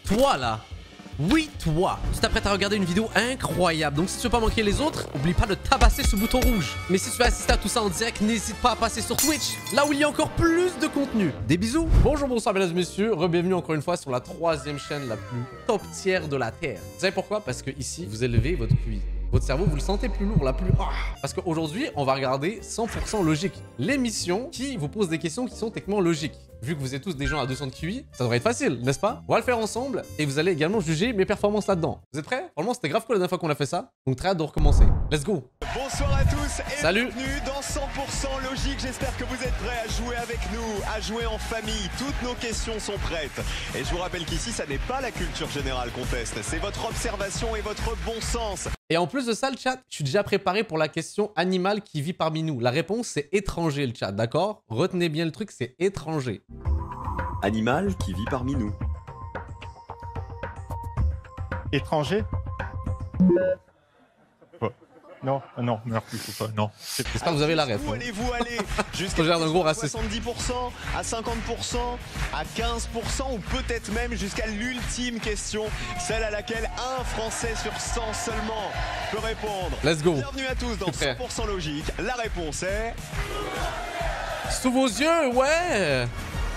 Toi là, oui toi, tu t'apprêtes à regarder une vidéo incroyable. Donc si tu veux pas manquer les autres, oublie pas de tabasser ce bouton rouge. Mais si tu veux assister à tout ça en direct, n'hésite pas à passer sur Twitch, là où il y a encore plus de contenu. Des bisous. Bonjour, bonsoir mesdames et messieurs, re-bienvenue encore une fois sur la troisième chaîne la plus top tier de la Terre. Vous savez pourquoi? Parce que ici, vous élevez votre QI. Votre cerveau, vous le sentez plus lourd, Parce qu'aujourd'hui, on va regarder 100% logique. L'émission qui vous pose des questions qui sont techniquement logiques. Vu que vous êtes tous des gens à 200 de QI, ça devrait être facile, n'est-ce pas? On va le faire ensemble et vous allez également juger mes performances là-dedans. Vous êtes prêts? Franchement, c'était grave cool la dernière fois qu'on a fait ça. Donc très hâte de recommencer. Let's go! Bonsoir à tous et salut. Bienvenue dans 100% logique. J'espère que vous êtes prêts à jouer avec nous, à jouer en famille. Toutes nos questions sont prêtes. Et je vous rappelle qu'ici, ça n'est pas la culture générale qu'on teste, c'est votre observation et votre bon sens. Et en plus de ça, le chat, je suis déjà préparé pour la question animal qui vit parmi nous. La réponse, c'est étranger, le chat, d'accord? Retenez bien le truc, c'est étranger. Animal qui vit parmi nous. Étranger? Oh. Non, non, merci, faut pas, non. J'espère que vous avez la ref. Où allez-vous aller? Jusqu'à d'un gros raciste. 70%, à 50%, à 15% ou peut-être même jusqu'à l'ultime question, celle à laquelle un Français sur 100 seulement peut répondre. Let's go. Bienvenue à tous dans 100% logique. La réponse est... Sous vos yeux, ouais!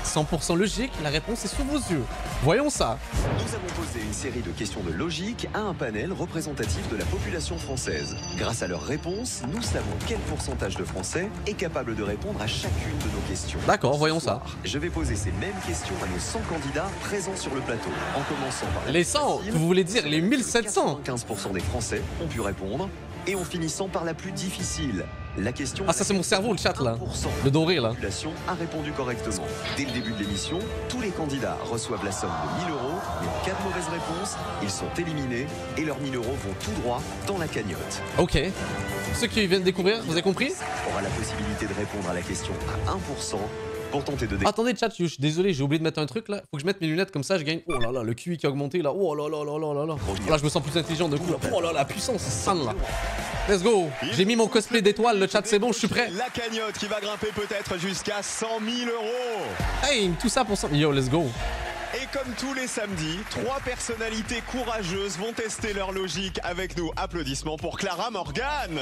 100% logique, la réponse est sous vos yeux. Voyons ça. Nous avons posé une série de questions de logique à un panel représentatif de la population française. Grâce à leurs réponses, nous savons quel pourcentage de Français est capable de répondre à chacune de nos questions. D'accord, voyons ça. Je vais poser ces mêmes questions à nos 100 candidats présents sur le plateau. En commençant par les 100, vous voulez dire les 1700? 15% des Français ont pu répondre. Et en finissant par la plus difficile. La question... Ah, ça c'est mon cerveau, le chat là. Le doré là. La population a répondu correctement. Dès le début de l'émission, tous les candidats reçoivent la somme de 1000 €. Mais en cas de mauvaise réponse, ils sont éliminés et leurs 1000 € vont tout droit dans la cagnotte. Ok. Ceux qui viennent de découvrir, vous avez compris? Aura la possibilité de répondre à la question à 1% pour tenter de... Attendez chat, je suis désolé, j'ai oublié de mettre un truc là. Faut que je mette mes lunettes comme ça, je gagne. Oh là là, le QI qui a augmenté là. Oh là là là là là là. Là, je me sens plus intelligent de coup là. Oh là là, la puissance, c'est sale là. Let's go. J'ai mis mon cosplay d'étoile, le chat c'est bon, je suis prêt. La cagnotte qui va grimper peut-être jusqu'à 100 000 €. Hey, tout ça pour 100... Yo, let's go. Et comme tous les samedis, 3 personnalités courageuses vont tester leur logique avec nous. Applaudissements pour Clara Morgan.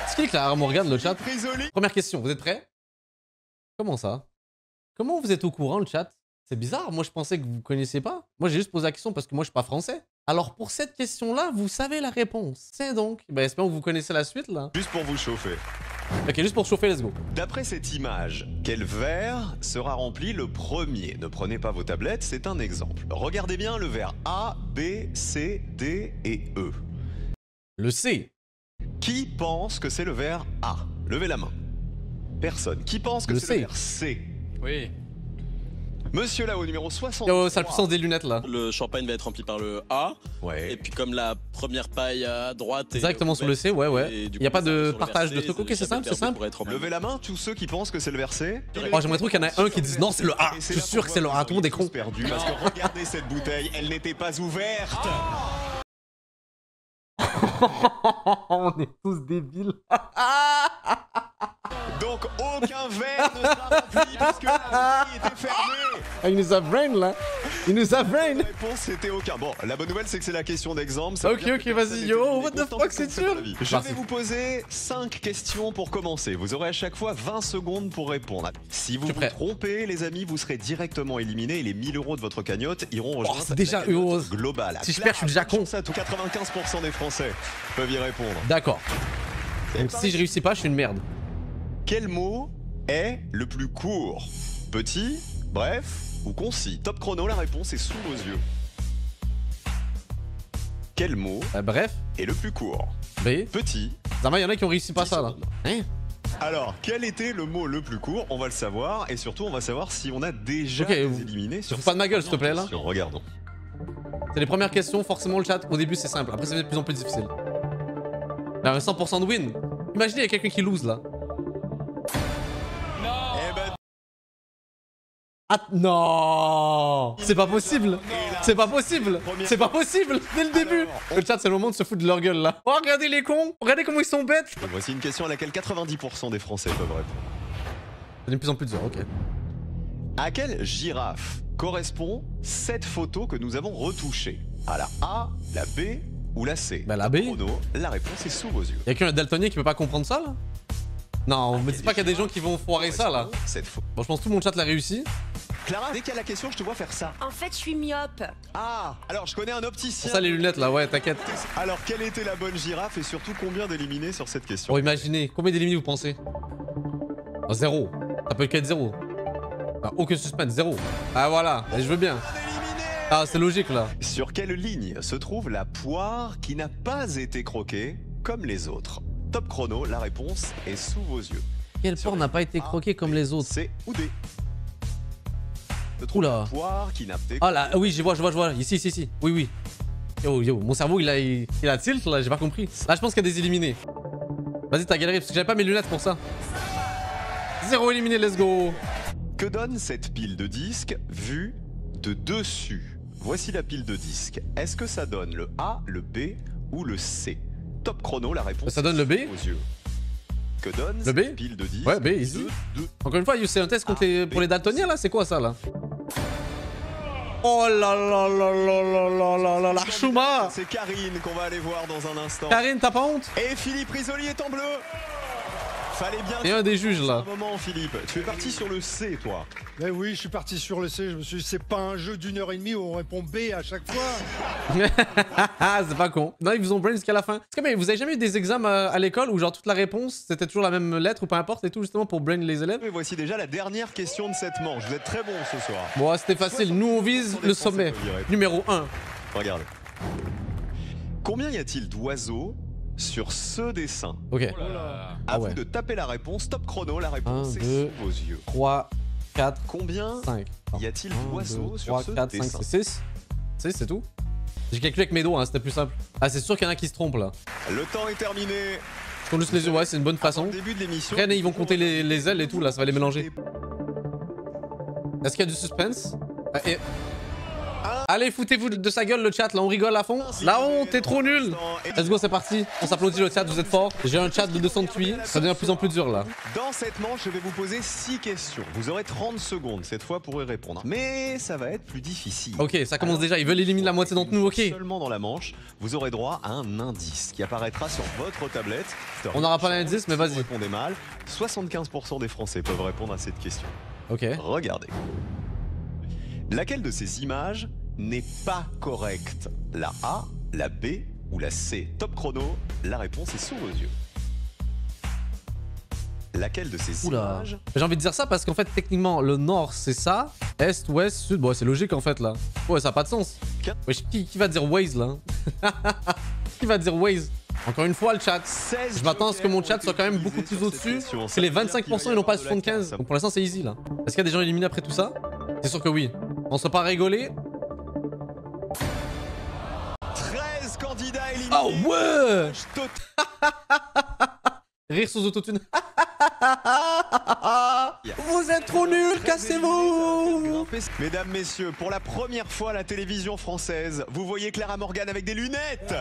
C'est qui Clara Morgan, le chat? Frisoli. Première question, vous êtes prêts? Comment ça? Comment vous êtes au courant, le chat? C'est bizarre, moi je pensais que vous connaissiez pas. Moi j'ai juste posé la question parce que moi je suis pas français. Alors pour cette question-là, vous savez la réponse. C'est donc... Ben espérons que vous connaissez la suite là. Juste pour vous chauffer. Ok, juste pour chauffer, let's go. D'après cette image, quel verre sera rempli le premier? Ne prenez pas vos tablettes, c'est un exemple. Regardez bien le verre A, B, C, D et E. Le C. Qui pense que c'est le verre A? Levez la main. Personne. Qui pense que c'est le verre C? Oui. Monsieur là-haut, numéro 60. Yo, ça a la puissance des lunettes là. Le champagne va être rempli par le A. Ouais. Et puis comme la première paille à droite est directement sur le C, ouais, ouais. Il n'y a pas de partage de trucs. Ok, c'est simple, c'est simple. Levez la main, tous ceux qui pensent que c'est le verre C. Oh, j'aimerais trop qu'il y en ait un qui dise non, c'est le A. Je suis sûr que c'est le A. Tout le monde est con. Perdu parce que regardez cette bouteille, elle n'était pas ouverte. On est tous débiles. Donc aucun verre ne sera rempli parce que la bouteille était fermée. Ah, il nous a brain là. Il nous a brain. La réponse c'était aucun. Bon, la bonne nouvelle c'est que c'est la question d'exemple. Ok, ok, vas-y, yo, what the fuck, c'est sûr. Je vais vous poser 5 questions pour commencer. Vous aurez à chaque fois 20 secondes pour répondre. Si vous vous trompez, les amis, vous serez directement éliminés et les 1000 € de votre cagnotte iront rejoindre c'est déjà heureux. globale. Si je perds, je suis déjà con. Ça, tout 95% des Français peuvent y répondre. D'accord. Donc si je réussis pas, je suis une merde. Quel mot est le plus court? Petit, bref ou concis? Top chrono, la réponse est sous vos yeux. Quel mot Bref. est le plus court? B. Petit. Zama, il y en a qui ont réussi pas ça là. Hein? Alors, quel était le mot le plus court? On va le savoir et surtout on va savoir si on a déjà éliminé sur... Fous pas de ma gueule s'il te plaît là. Regardons. C'est les premières questions, forcément le chat. Au début c'est simple, après ça devient de plus en plus difficile. Là, un 100% de win. Imaginez, il y a quelqu'un qui lose là. Eh ben... Ah non, c'est pas possible. C'est pas possible. C'est pas possible. Dès le début. Le chat, c'est le moment de se foutre de leur gueule là. Oh, regardez les cons. Regardez comment ils sont bêtes. Voici une question à laquelle 90% des Français peuvent répondre. C'est de plus en plus dur, ok. À quelle girafe correspond cette photo que nous avons retouchée? À la A, la B ou la C? Bah la B. Chrono, la réponse est sous vos yeux. Y'a qu'un daltonien qui peut pas comprendre ça là? Non, on me dit pas qu'il y a des gens qui vont foirer ça là. Cette photo. Bon, je pense que tout mon chat l'a réussi. Clara, dès qu'il y a la question, je te vois faire ça. En fait, je suis myope. Ah, alors je connais un opticien. Pour ça les lunettes là, ouais, t'inquiète. Alors, quelle était la bonne girafe et surtout combien d'éliminés sur cette question? Bon, imaginez, combien d'éliminés vous pensez? Oh, 0. Ça peut qu'être 0. Ah, aucun suspense, 0. Ah voilà, je veux bien. Ah, c'est logique là. Sur quelle ligne se trouve la poire qui n'a pas été croquée comme les autres? Top chrono, la réponse est sous vos yeux. Quelle poire n'a pas été croquée comme les autres? C ou D? Se trouve Oula. la poire qui n'a pas été... Ah là, oui, je vois. Ici. Oui. Yo, mon cerveau il a tilt là, j'ai pas compris. Là, je pense qu'il y a des éliminés. Vas-y, t'as galéré parce que j'avais pas mes lunettes pour ça. 0 éliminé, let's go. Que donne cette pile de disques vue de dessus? Voici la pile de disques. Est-ce que ça donne le A, le B ou le C? Top chrono, la réponse. Ça donne le B? Aux yeux. Que donne Le B? cette pile de disques? Ouais, B, easy. Encore une fois, c'est un test contre pour les daltoniens là, c'est quoi ça là? Oh là là, l'Archuma! C'est Karine qu'on va aller voir dans un instant. Karine, t'as pas honte? Et Philippe Risoli est en bleu. Fallait bien... Et un des juges là. Un moment, Philippe. Tu es parti sur le C, toi. Ben oui, je suis parti sur le C. Je me suis dit, c'est pas un jeu d'1h30 où on répond B à chaque fois. C'est pas con. Non, ils vous ont brain jusqu'à la fin. C'est comme, vous avez jamais eu des examens à l'école où genre toute la réponse c'était toujours la même lettre ou peu importe et tout justement pour brain les élèves? Et voici déjà la dernière question de cette manche. Vous êtes très bons ce soir. Bon, c'était facile. Nous on vise le sommet. Numéro 1. Regardez. Combien y a-t-il d'oiseaux sur ce dessin? Ok. À vous de taper la réponse. Top chrono, la réponse 1, est 2, sous vos yeux. 3, 4, Combien 5. y a-t-il d'oiseaux sur 3, ce 4, 5, dessin? 6. 6, c'est tout. J'ai calculé avec mes doigts, hein, c'était plus simple. Ah, c'est sûr qu'il y en a qui se trompent là. Le temps est terminé. Je compte juste les yeux, ouais, c'est une bonne façon. Au début de l'émission. Après, ils vont compter les ailes et tout là, ça va les mélanger. Est-ce qu'il y a du suspense? Allez, foutez-vous de sa gueule le chat, là on rigole à fond. La honte, t'es trop nul. Let's go, c'est parti. On s'applaudit le chat, vous êtes forts. J'ai un chat de 200 QI, ça devient de plus en plus dur là. Dans cette manche, je vais vous poser 6 questions. Vous aurez 30 secondes cette fois pour y répondre. Mais ça va être plus difficile. Ok, ça commence déjà, ils veulent éliminer la moitié d'entre nous, ok. Seulement dans la manche, vous aurez droit à un indice qui apparaîtra sur votre tablette. On n'aura pas l'indice, mais vas-y. Si vous répondez mal, 75% des Français peuvent répondre à cette question. Ok. Regardez. Laquelle de ces images n'est pas correcte? La A, la B ou la C? Top chrono, la réponse est sous vos yeux. Laquelle de ces images? J'ai envie de dire ça parce qu'en fait, techniquement, le nord c'est ça, est, ouest, sud. Bon, c'est logique en fait là. Ouais, ça n'a pas de sens. Wesh, qui va dire Waze là? Qui va dire Waze? Encore une fois, le chat. Je m'attends à ce que mon chat soit quand même beaucoup plus au-dessus. C'est les 25% et non pas 75%. Donc pour l'instant, c'est easy là. Est-ce qu'il y a des gens éliminés après tout ça? C'est sûr que oui. On se pas rigoler. 13 candidats éliminés. Oh ouais. Rire sous autotune. Vous êtes trop nuls, cassez-vous. Mesdames, messieurs, pour la première fois à la télévision française, vous voyez Clara Morgan avec des lunettes.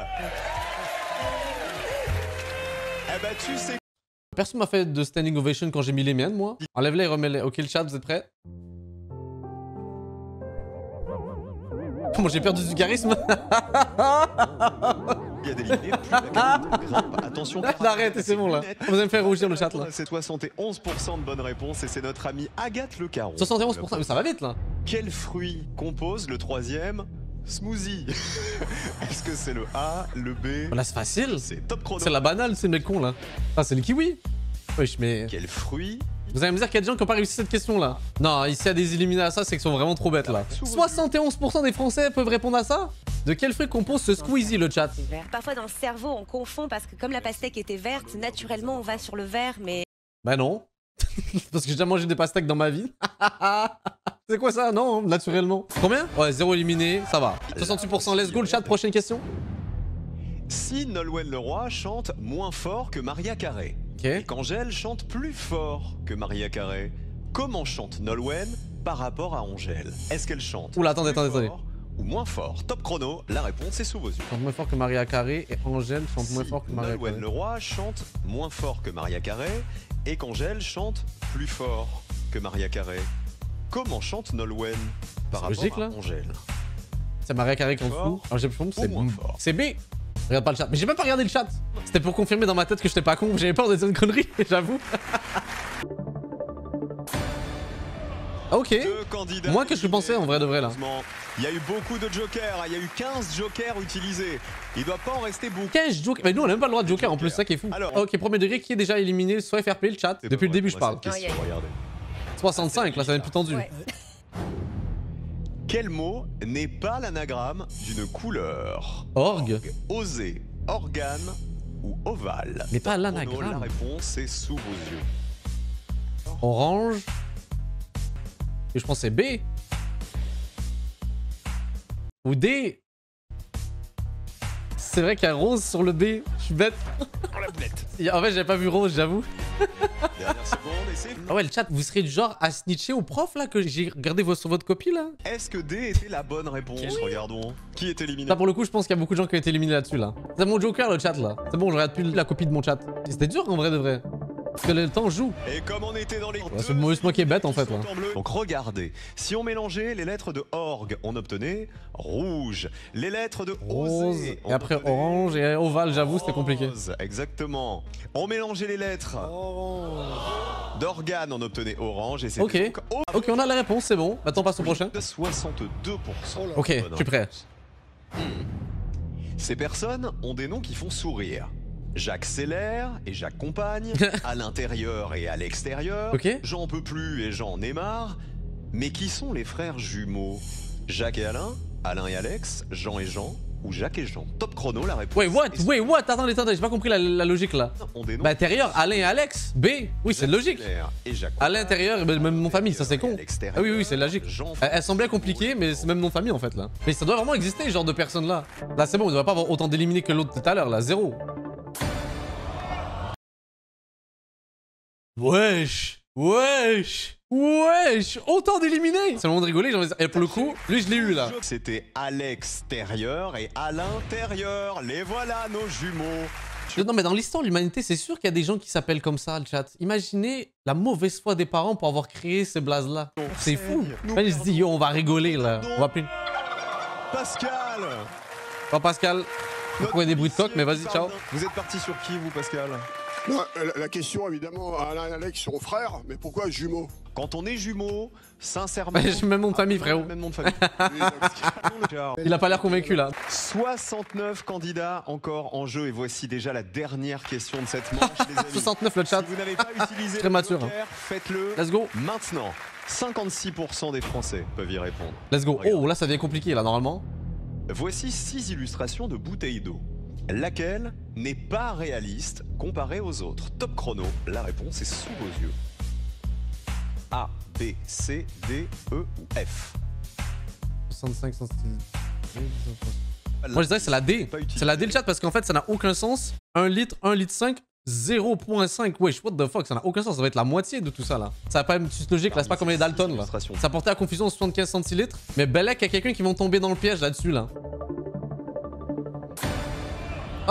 Eh ben tu sais... Personne m'a fait de standing ovation quand j'ai mis les miennes, moi. Enlève-les et remets-les. Ok, le chat, vous êtes prêts? Comment j'ai perdu du charisme? Il y a des lignes. Attention. Arrête, c'est bon là. Vous allez me faire rougir le chat là. C'est 71% de bonnes réponses et c'est notre amie Agathe Le Caron. 71%, mais ça va vite là. Quel fruit compose le troisième smoothie? Est-ce que c'est le A, le B? Là c'est facile. C'est top chrono. C'est la banane, c'est le con là. Ah, c'est le kiwi. Wesh, mais... Quel fruit? Vous allez me dire qu'il y a des gens qui n'ont pas réussi cette question là. Non, ici il y a des éliminés à ça, c'est qu'ils sont vraiment trop bêtes là. 71% des Français peuvent répondre à ça? De quel fruit compose ce squeezie le chat? Parfois dans le cerveau on confond parce que comme la pastèque était verte, naturellement on va sur le vert, mais... Bah non. Parce que j'ai déjà mangé des pastèques dans ma vie. C'est quoi ça? Non, naturellement. Combien? Ouais, 0 éliminé, ça va. 68%, let's go le chat, prochaine question. Si Nolwenn Leroy chante moins fort que Maria Carré, et qu'Angèle chante plus fort que Maria Carré, comment chante Nolwenn par rapport à Angèle? Est-ce qu'elle chante Oula, attendez, ou moins fort? Top chrono, la réponse est sous vos yeux. Chante moins fort que Maria Carré et Angèle chante moins fort que Maria Carré. Nolwenn Leroy chante moins fort que Maria Carré et qu'Angèle chante plus fort que Maria Carré. comment chante Nolwenn par rapport logique, à là. Angèle? C'est Maria Carré qu'on Fort fout. Alors j'ai l'impression que ou moins fort? c'est B. Regarde pas le chat. Mais j'ai même pas regardé le chat. C'était pour confirmer dans ma tête que j'étais pas con. J'avais peur de dire une connerie, j'avoue. Ok. Deux candidats Moins que je pensais en vrai de vrai là. Il y a eu beaucoup de jokers, il y a eu 15 jokers utilisés. Il doit pas en rester beaucoup. 15 jokers. Mais nous on a même pas le droit de joker en plus, c'est ça qui est fou. Alors, ok, premier degré qui est déjà éliminé, soit FRP le chat. C'est Depuis pas le début vrai, je parle. cette question, regardez. 65 là, ça va être plus tendu. Ouais. Quel mot n'est pas l'anagramme d'une couleur? Orgue. Osé, organe ou ovale? Mais pas Chrono, l'anagramme. La réponse est sous vos yeux. Orange. Et je pense que c'est B. Ou D. C'est vrai qu'il y a rose sur le B. Je suis bête. Pour la boulette. En fait, j'avais pas vu rose, j'avoue. Dernière seconde et c'est... Ah ouais, le chat, vous serez du genre à snitcher au prof là que j'ai regardé sur votre copie là? Est-ce que D était la bonne réponse? Regardons. Qui est éliminé? Là pour le coup, je pense qu'il y a beaucoup de gens qui ont été éliminés là-dessus là. C'est mon joker le chat là. C'est bon, je regarde plus la copie de mon chat. C'était dur en vrai de vrai. Parce que le temps joue. Et comme on était dans les... c'est moi qui est bête en fait là. Donc regardez, si on mélangeait les lettres de orgue, on obtenait rouge. Les lettres de Rose. osé, Et après orange et ovale, j'avoue, c'était compliqué. Rose, exactement. On mélangeait les lettres d'organe, on obtenait orange et c'était Ok. Ok, on a la réponse, c'est bon. Maintenant, on passe au prochain. de 62%. Ok, Bonne je suis prêt. Ces personnes ont des noms qui font sourire. Jacques Seller et Jacques Compagne, à l'intérieur et à l'extérieur. Ok. J'en peux plus et j'en ai marre. Mais qui sont les frères jumeaux? Jacques et Alain, Alain et Alex, Jean et Jean, ou Jacques et Jean? Top chrono, la réponse. Wait, what? Attendez, j'ai pas compris la logique là. Ont des noms Bah, intérieur, Alain et Alex. B. Oui, c'est Jacques logique. Seller et Jacques À l'intérieur, même nom de famille, ça c'est con. Ah oui, c'est logique. Jean- Elle semblait compliquée, mais c'est même nom de famille en fait là. Mais ça doit vraiment exister, ce genre de personnes là. Là, c'est bon, on devrait pas avoir autant d'éliminés que l'autre tout à l'heure là, 0. Wesh, autant d'éliminés. C'est le moment de rigoler, j'ai envie de dire. Et pour le coup, lui je l'ai eu là. C'était à l'extérieur et à l'intérieur. Les voilà, nos jumeaux. Non mais dans l'histoire de l'humanité, c'est sûr qu'il y a des gens qui s'appellent comme ça, le chat. Imaginez la mauvaise foi des parents pour avoir créé ces blazes là. C'est fou. Là, ils se disent, yo, on va rigoler là. On va plus... Pascal. Oh Pascal, on pourrait des bruits de coq, mais vas-y, ciao. Vous êtes parti sur qui, vous, Pascal? Non, la question, évidemment, Alain et Alex sont frères, mais pourquoi jumeaux? Quand on est jumeaux, sincèrement... J'ai le même nom de famille, frérot. Même nom de famille. Il a pas l'air convaincu là. 69 candidats encore en jeu et voici déjà la dernière question de cette manche, les amis. 69 le chat. Si vous n'avez pas utilisé Très le mature, joker, faites-le Let's go. maintenant. 56% des Français peuvent y répondre. Let's go. Regarde. Oh, là ça devient compliqué là, normalement. Voici 6 illustrations de bouteilles d'eau. Laquelle n'est pas réaliste comparée aux autres? Top chrono, la réponse est sous vos yeux. A, B, C, D, E ou F? 65, 66. Moi je dirais que c'est la D. C'est la D le chat parce qu'en fait ça n'a aucun sens. 1 litre, 1 litre 5, 0.5. Wesh, what the fuck, ça n'a aucun sens. Ça va être la moitié de tout ça là. Ça va pas être juste logique là, c'est pas comme les Dalton là. Ça portait à confusion 75 centilitres. Mais belek, il y a quelqu'un qui vont tomber dans le piège là-dessus là.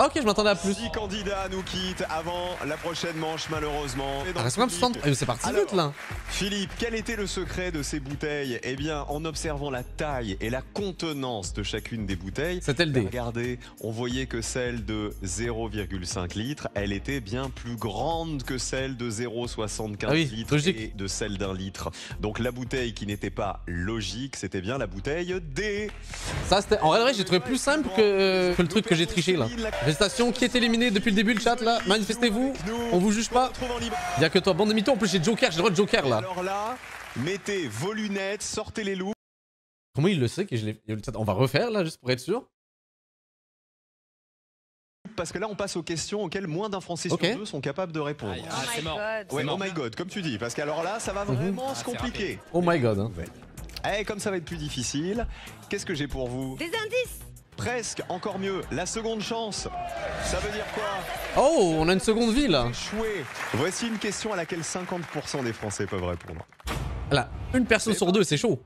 Ah, ok, je m'attendais à plus. 6 candidats nous quittent avant la prochaine manche, malheureusement. Ah, reste quand même 60. C'est parti vite là. Philippe, quel était le secret de ces bouteilles? Eh bien, en observant la taille et la contenance de chacune des bouteilles, c'était le D. Regardez, on voyait que celle de 0,5 litres, elle était bien plus grande que celle de 0,75 litres et de celle d'un litre. Donc la bouteille qui n'était pas logique, c'était bien la bouteille D. Ça, c'était. En vrai, j'ai trouvé plus simple que le truc que j'ai triché là. Félicitations, qui est éliminé depuis le début le chat là? Manifestez-vous, on vous juge pas. Il y a que toi, bande de mythos. En plus j'ai Joker, j'ai le droit de Joker là. Alors là, mettez vos lunettes, sortez les loups. Comment il le sait que je l'ai... On va refaire là, juste pour être sûr. Parce que là on passe aux questions auxquelles moins d'un Français sur deux sont capables de répondre. Ah, c'est mort. Ouais, oh my god, comme tu dis, parce qu'alors là ça va vraiment se compliquer. Oh my god. Hein. Eh, comme ça va être plus difficile, qu'est-ce que j'ai pour vous? Des indices. Presque, encore mieux, la seconde chance. Ça veut dire quoi? Oh, on a une seconde vie là. Échoué. Voici une question à laquelle 50% des Français peuvent répondre. Là, une personne sur deux, c'est chaud.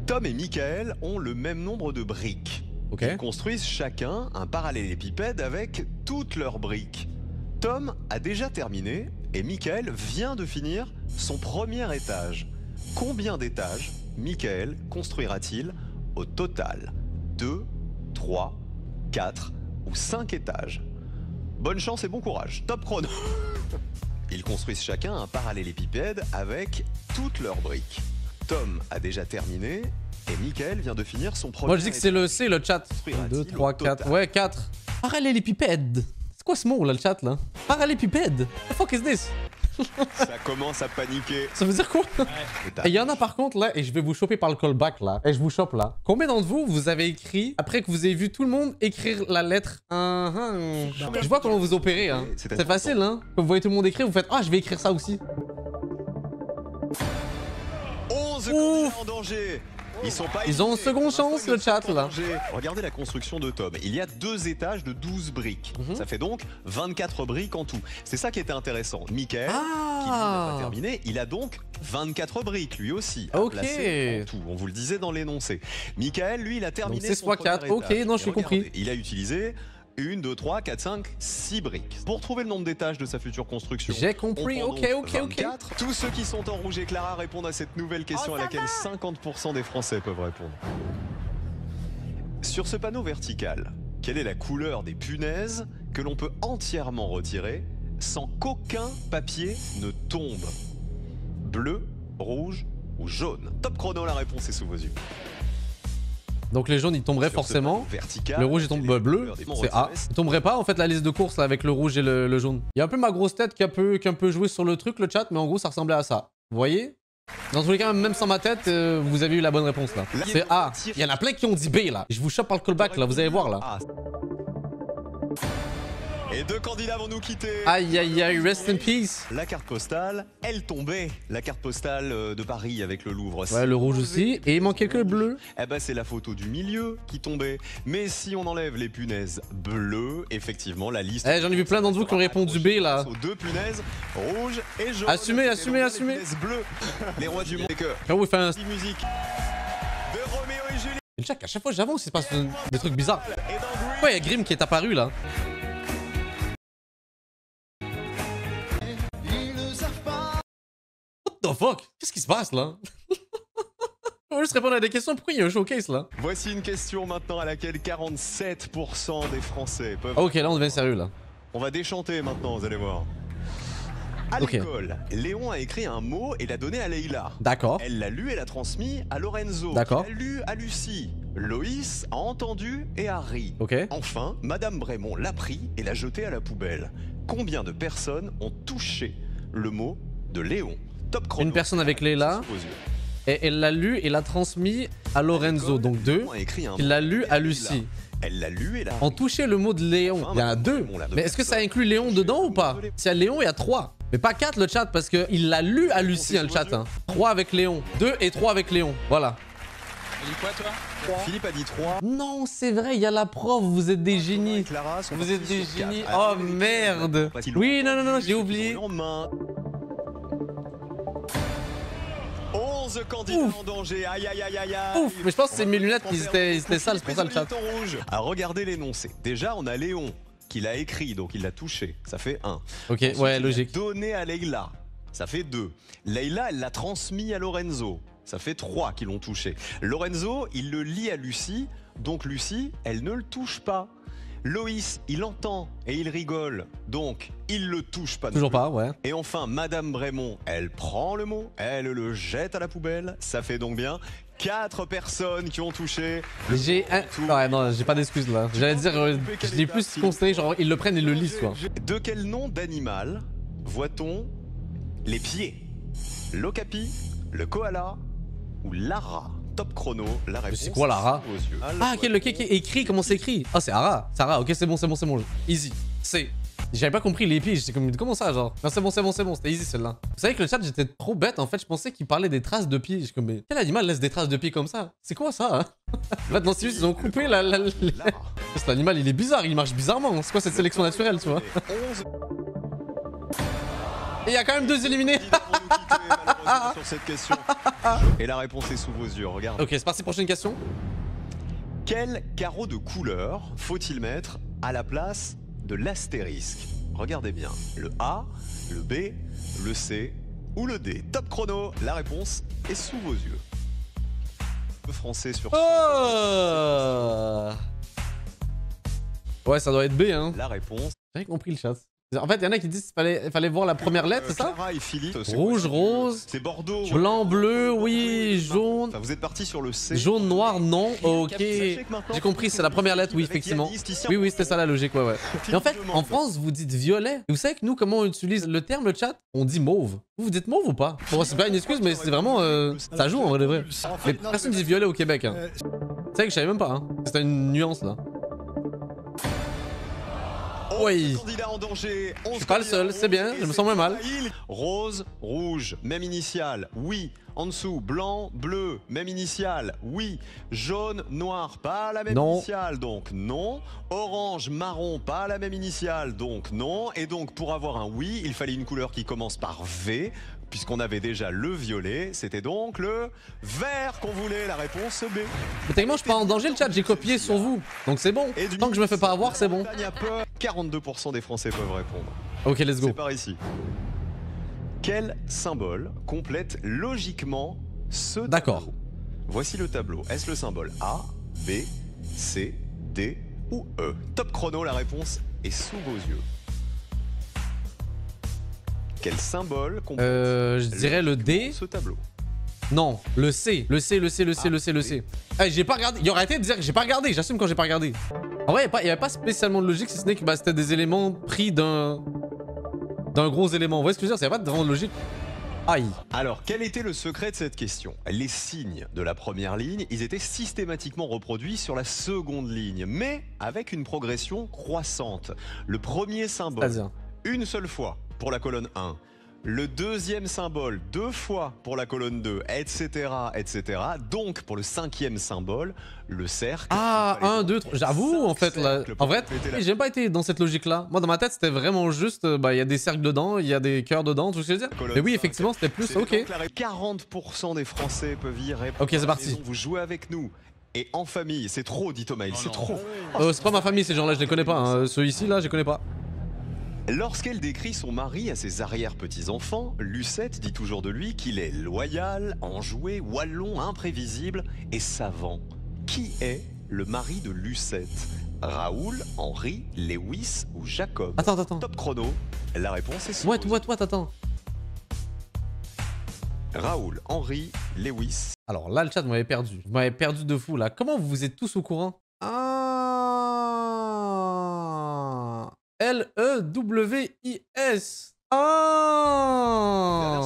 Tom et Michael ont le même nombre de briques. Ils construisent chacun un parallélépipède avec toutes leurs briques. Tom a déjà terminé, et Mickaël vient de finir son premier étage. Combien d'étages Mickaël construira-t-il au total? 2, 3, 4 ou 5 étages? Bonne chance et bon courage. Top chrono. Ils construisent chacun un parallélépipède avec toutes leurs briques. Tom a déjà terminé et Mickaël vient de finir son premier. Moi je dis que c'est le C, le chat. 2, 3, 4. Ouais, 4. Parallélépipède. C'est quoi ce mot là, le chat là? Parallélépipède. What the fuck is this? Ça commence à paniquer. Ça veut dire quoi? Il y en a par contre là, et je vais vous choper par le callback là. Et je vous chope là. Combien d'entre vous, vous avez écrit, après que vous avez vu tout le monde écrire la lettre Je vois comment vous opérez. Hein. C'est facile, hein. Quand vous voyez tout le monde écrire, vous faites ah, je vais écrire ça aussi. 11 candidats en danger. Ils ont une seconde chance, le chat, là. Regardez la construction de Tom. Il y a 2 étages de 12 briques. Ça fait donc 24 briques en tout. C'est ça qui était intéressant. Mickaël, qui n'a pas terminé, il a donc 24 briques, lui aussi. Ok. En tout. On vous le disait dans l'énoncé. Mickaël, lui, il a terminé. Donc 6 fois 4. Ok, non, je suis compris. Il a utilisé 1, 2, 3, 4, 5, 6 briques. Pour trouver le nombre d'étages de sa future construction, j'ai compris, ok. Tous ceux qui sont en rouge et Clara répondent à cette nouvelle question à laquelle 50% des Français peuvent répondre. Sur ce panneau vertical, quelle est la couleur des punaises que l'on peut entièrement retirer sans qu'aucun papier ne tombe? Bleu, rouge ou jaune? Top chrono, la réponse est sous vos yeux. Donc les jaunes ils tomberaient forcément. Vertical, le rouge il tombe bleu, c'est A. Il tomberait pas en fait la liste de courses là, avec le rouge et le jaune. Il y a un peu ma grosse tête qui a un peu joué sur le truc, le chat, mais en gros ça ressemblait à ça. Vous voyez? Dans tous les cas, même sans ma tête, vous avez eu la bonne réponse là. C'est A. Il y en a plein qui ont dit B là. Je vous chope par le callback là, vous allez voir là. Et 2 candidats vont nous quitter. Aïe aïe aïe, rest in peace. La carte postale, elle tombait. La carte postale de Paris avec le Louvre. Ouais, le rouge aussi. Et il manquait que le bleu. Eh ben, c'est la photo du milieu qui tombait. Mais si on enlève les punaises bleues, effectivement, la liste... Eh, j'en ai vu plein d'entre vous qui ont répondu B là. 2 punaises rouges et jaunes. Assumez. Les punaises bleues. Les rois du monde. Quand vous faites un... musique de Roméo et Juliette. Et le chat, à chaque fois j'avance, il se passe des trucs bizarres. Ouais, il y a Grim qui est apparu là. What the fuck? Qu'est-ce qui se passe là? On va juste répondre à des questions. Pourquoi il y a un showcase là? Voici une question maintenant à laquelle 47% des Français peuvent... Ok, là on devient sérieux là. On va déchanter maintenant, vous allez voir. À l'école, Léon a écrit un mot et l'a donné à Leïla. D'accord. Elle l'a lu et l'a transmis à Lorenzo. D'accord. Elle l'a lu à Lucie. Loïs a entendu et a ri. Ok. Enfin, Madame Brémond l'a pris et l'a jeté à la poubelle. Combien de personnes ont touché le mot de Léon? Top chrono. Une personne avec Leïla. Et elle l'a lu et l'a transmis à Lorenzo. Donc 2. Il l'a lu à Lucie. Elle l'a lu et l'a... On touchait le mot de Léon. Il y en a 2. Mais est-ce que ça inclut Léon dedans ou pas? Si y a Léon, il y a 3. Mais pas 4 le chat parce qu'il l'a lu à Lucie, hein, le chat. Hein. 3 avec Léon. 2 et 3 avec Léon. Voilà. Il dit quoi toi? Philippe a dit 3. Non, c'est vrai, il y a la prof. Vous êtes des génies. Vous êtes des génies. Oh merde. Oui, non, j'ai oublié. 11 candidats en danger. Aïe. Ouf, mais je pense que c'est mes lunettes qui étaient sales, c'est pour ça le chat. À regarder l'énoncé. Déjà, on a Léon qui l'a écrit, donc il l'a touché. Ça fait 1. Ok, ensuite, ouais, logique. Donné à Leïla. Ça fait 2. Leïla, elle l'a transmis à Lorenzo. Ça fait 3 qui l'ont touché. Lorenzo, il le lit à Lucie. Donc Lucie, elle ne le touche pas. Loïs, il entend et il rigole, donc il le touche pas. Toujours pas, ouais. Et enfin, Madame Brémond, elle prend le mot, elle le jette à la poubelle. Ça fait donc bien 4 personnes qui ont touché. J'ai un... Ouais, non, j'ai pas d'excuses là. J'allais dire, je l'ai plus considéré, genre ils le prennent et le lisent quoi. De quel nom d'animal voit-on les pieds? L'okapi, le koala ou l'ara? Top chrono, la réponse. C'est quoi l'ara? Ah, ok, le cake écrit, comment c'est écrit? Ah, c'est ara. C'est ara, ok, c'est bon. Easy. C'est. J'avais pas compris les pieds, j'étais comme, comment ça, genre? Non, c'est bon, c'était easy celle-là. Vous savez que le chat, j'étais trop bête, en fait, je pensais qu'il parlait des traces de pieds. Je suis comme, mais quel animal laisse des traces de pieds comme ça? C'est quoi ça? En fait, non, c'est juste, ils ont coupé Cet animal, il est bizarre, il marche bizarrement. C'est quoi cette sélection naturelle, tu vois? Et il y a quand même 2 éliminés. Sur cette question. Et la réponse est sous vos yeux, regardez. Ok, c'est parti, prochaine question. Quel carreau de couleur faut-il mettre à la place de l'astérisque? Regardez bien, le A, le B, le C ou le D. Top chrono, la réponse est sous vos yeux. Le français sur Oh ouais, ça doit être B, hein. la réponse. J'ai compris le chat. En fait, il y en a qui disent qu'il fallait voir la première lettre, c'est ça? Clara et Philippe, c'est Rouge, quoi, rose. c'est Bordeaux. Blanc, bleu, oui, jaune. Enfin, vous êtes parti sur le C. Jaune, noir, non. Ok. J'ai compris, c'est la première lettre, oui, effectivement. Oui, oui, c'était ça la logique, ouais. Et en fait, en France, vous dites violet. Et vous savez que nous, comment on utilise le terme, le chat? On dit mauve. Vous dites mauve ou pas? Bon, c'est pas une excuse, mais c'est vraiment... ça joue en vrai de vrai. Mais personne dit violet au Québec, hein. C'est vrai que je savais même pas, hein. C'était une nuance, là. Oui. Candidat en danger. Je suis pas le seul, c'est bien, je me sens moins mal. Rose, rouge, même initiale, oui. En dessous, blanc, bleu, même initiale, oui. Jaune, noir, pas la même initiale, donc non. Orange, marron, pas la même initiale, donc non. Et donc, pour avoir un oui, il fallait une couleur qui commence par V, puisqu'on avait déjà le violet. C'était donc le vert qu'on voulait, la réponse B. Mais tellement je suis pas en danger, le chat, j'ai copié sur vous. Donc c'est bon. Tant que je me fais pas avoir, c'est bon. 42% des Français peuvent répondre. Ok, let's go. C'est par ici. Quel symbole complète logiquement ce tableau? D'accord. Voici le tableau. Est-ce le symbole A, B, C, D ou E? Top chrono, la réponse est sous vos yeux. Quel symbole complète je dirais le D. ce tableau? Non, le C. Le C. Hey, j'ai pas regardé. Il aurait été de dire que j'ai pas regardé. J'assume quand j'ai pas regardé. En vrai, il y avait pas spécialement de logique, si ce n'est que bah, c'était des éléments pris d'un gros élément. Vous voyez ce que je veux dire? C'est pas de grande logique. Aïe. Alors, quel était le secret de cette question? Les signes de la première ligne, ils étaient systématiquement reproduits sur la seconde ligne, mais avec une progression croissante. Le premier symbole, une seule fois pour la colonne 1. Le deuxième symbole, 2 fois pour la colonne 2, etc., etc. Donc, pour le cinquième symbole, le cercle... Ah, 1, 2, 3... J'avoue, en fait, là... En vrai, j'ai pas été dans cette logique-là. Moi, dans ma tête, c'était vraiment juste... Bah, il y a des cercles dedans, il y a des cœurs dedans, tout ce que je veux dire. Mais oui, effectivement, c'était plus... Ok. 40% des Français peuvent y répondre. Ok, c'est parti. Vous jouez avec nous. Et en famille, c'est trop, dit Thomas, c'est trop. C'est pas ma famille, ces gens-là, je les connais pas. Hein. Ceux ici, là, je les connais pas. Lorsqu'elle décrit son mari à ses arrière-petits-enfants, Lucette dit toujours de lui qu'il est loyal, enjoué, wallon, imprévisible et savant. Qui est le mari de Lucette? Raoul, Henri, Lewis ou Jacob? Attends. Top chrono, la réponse est sur attends. Raoul, Henri, Lewis. Alors là, le chat m'avait perdu. Vous m'avez perdu de fou, là. Comment vous êtes tous au courant? Ah... L-E-W-I-S. Ah.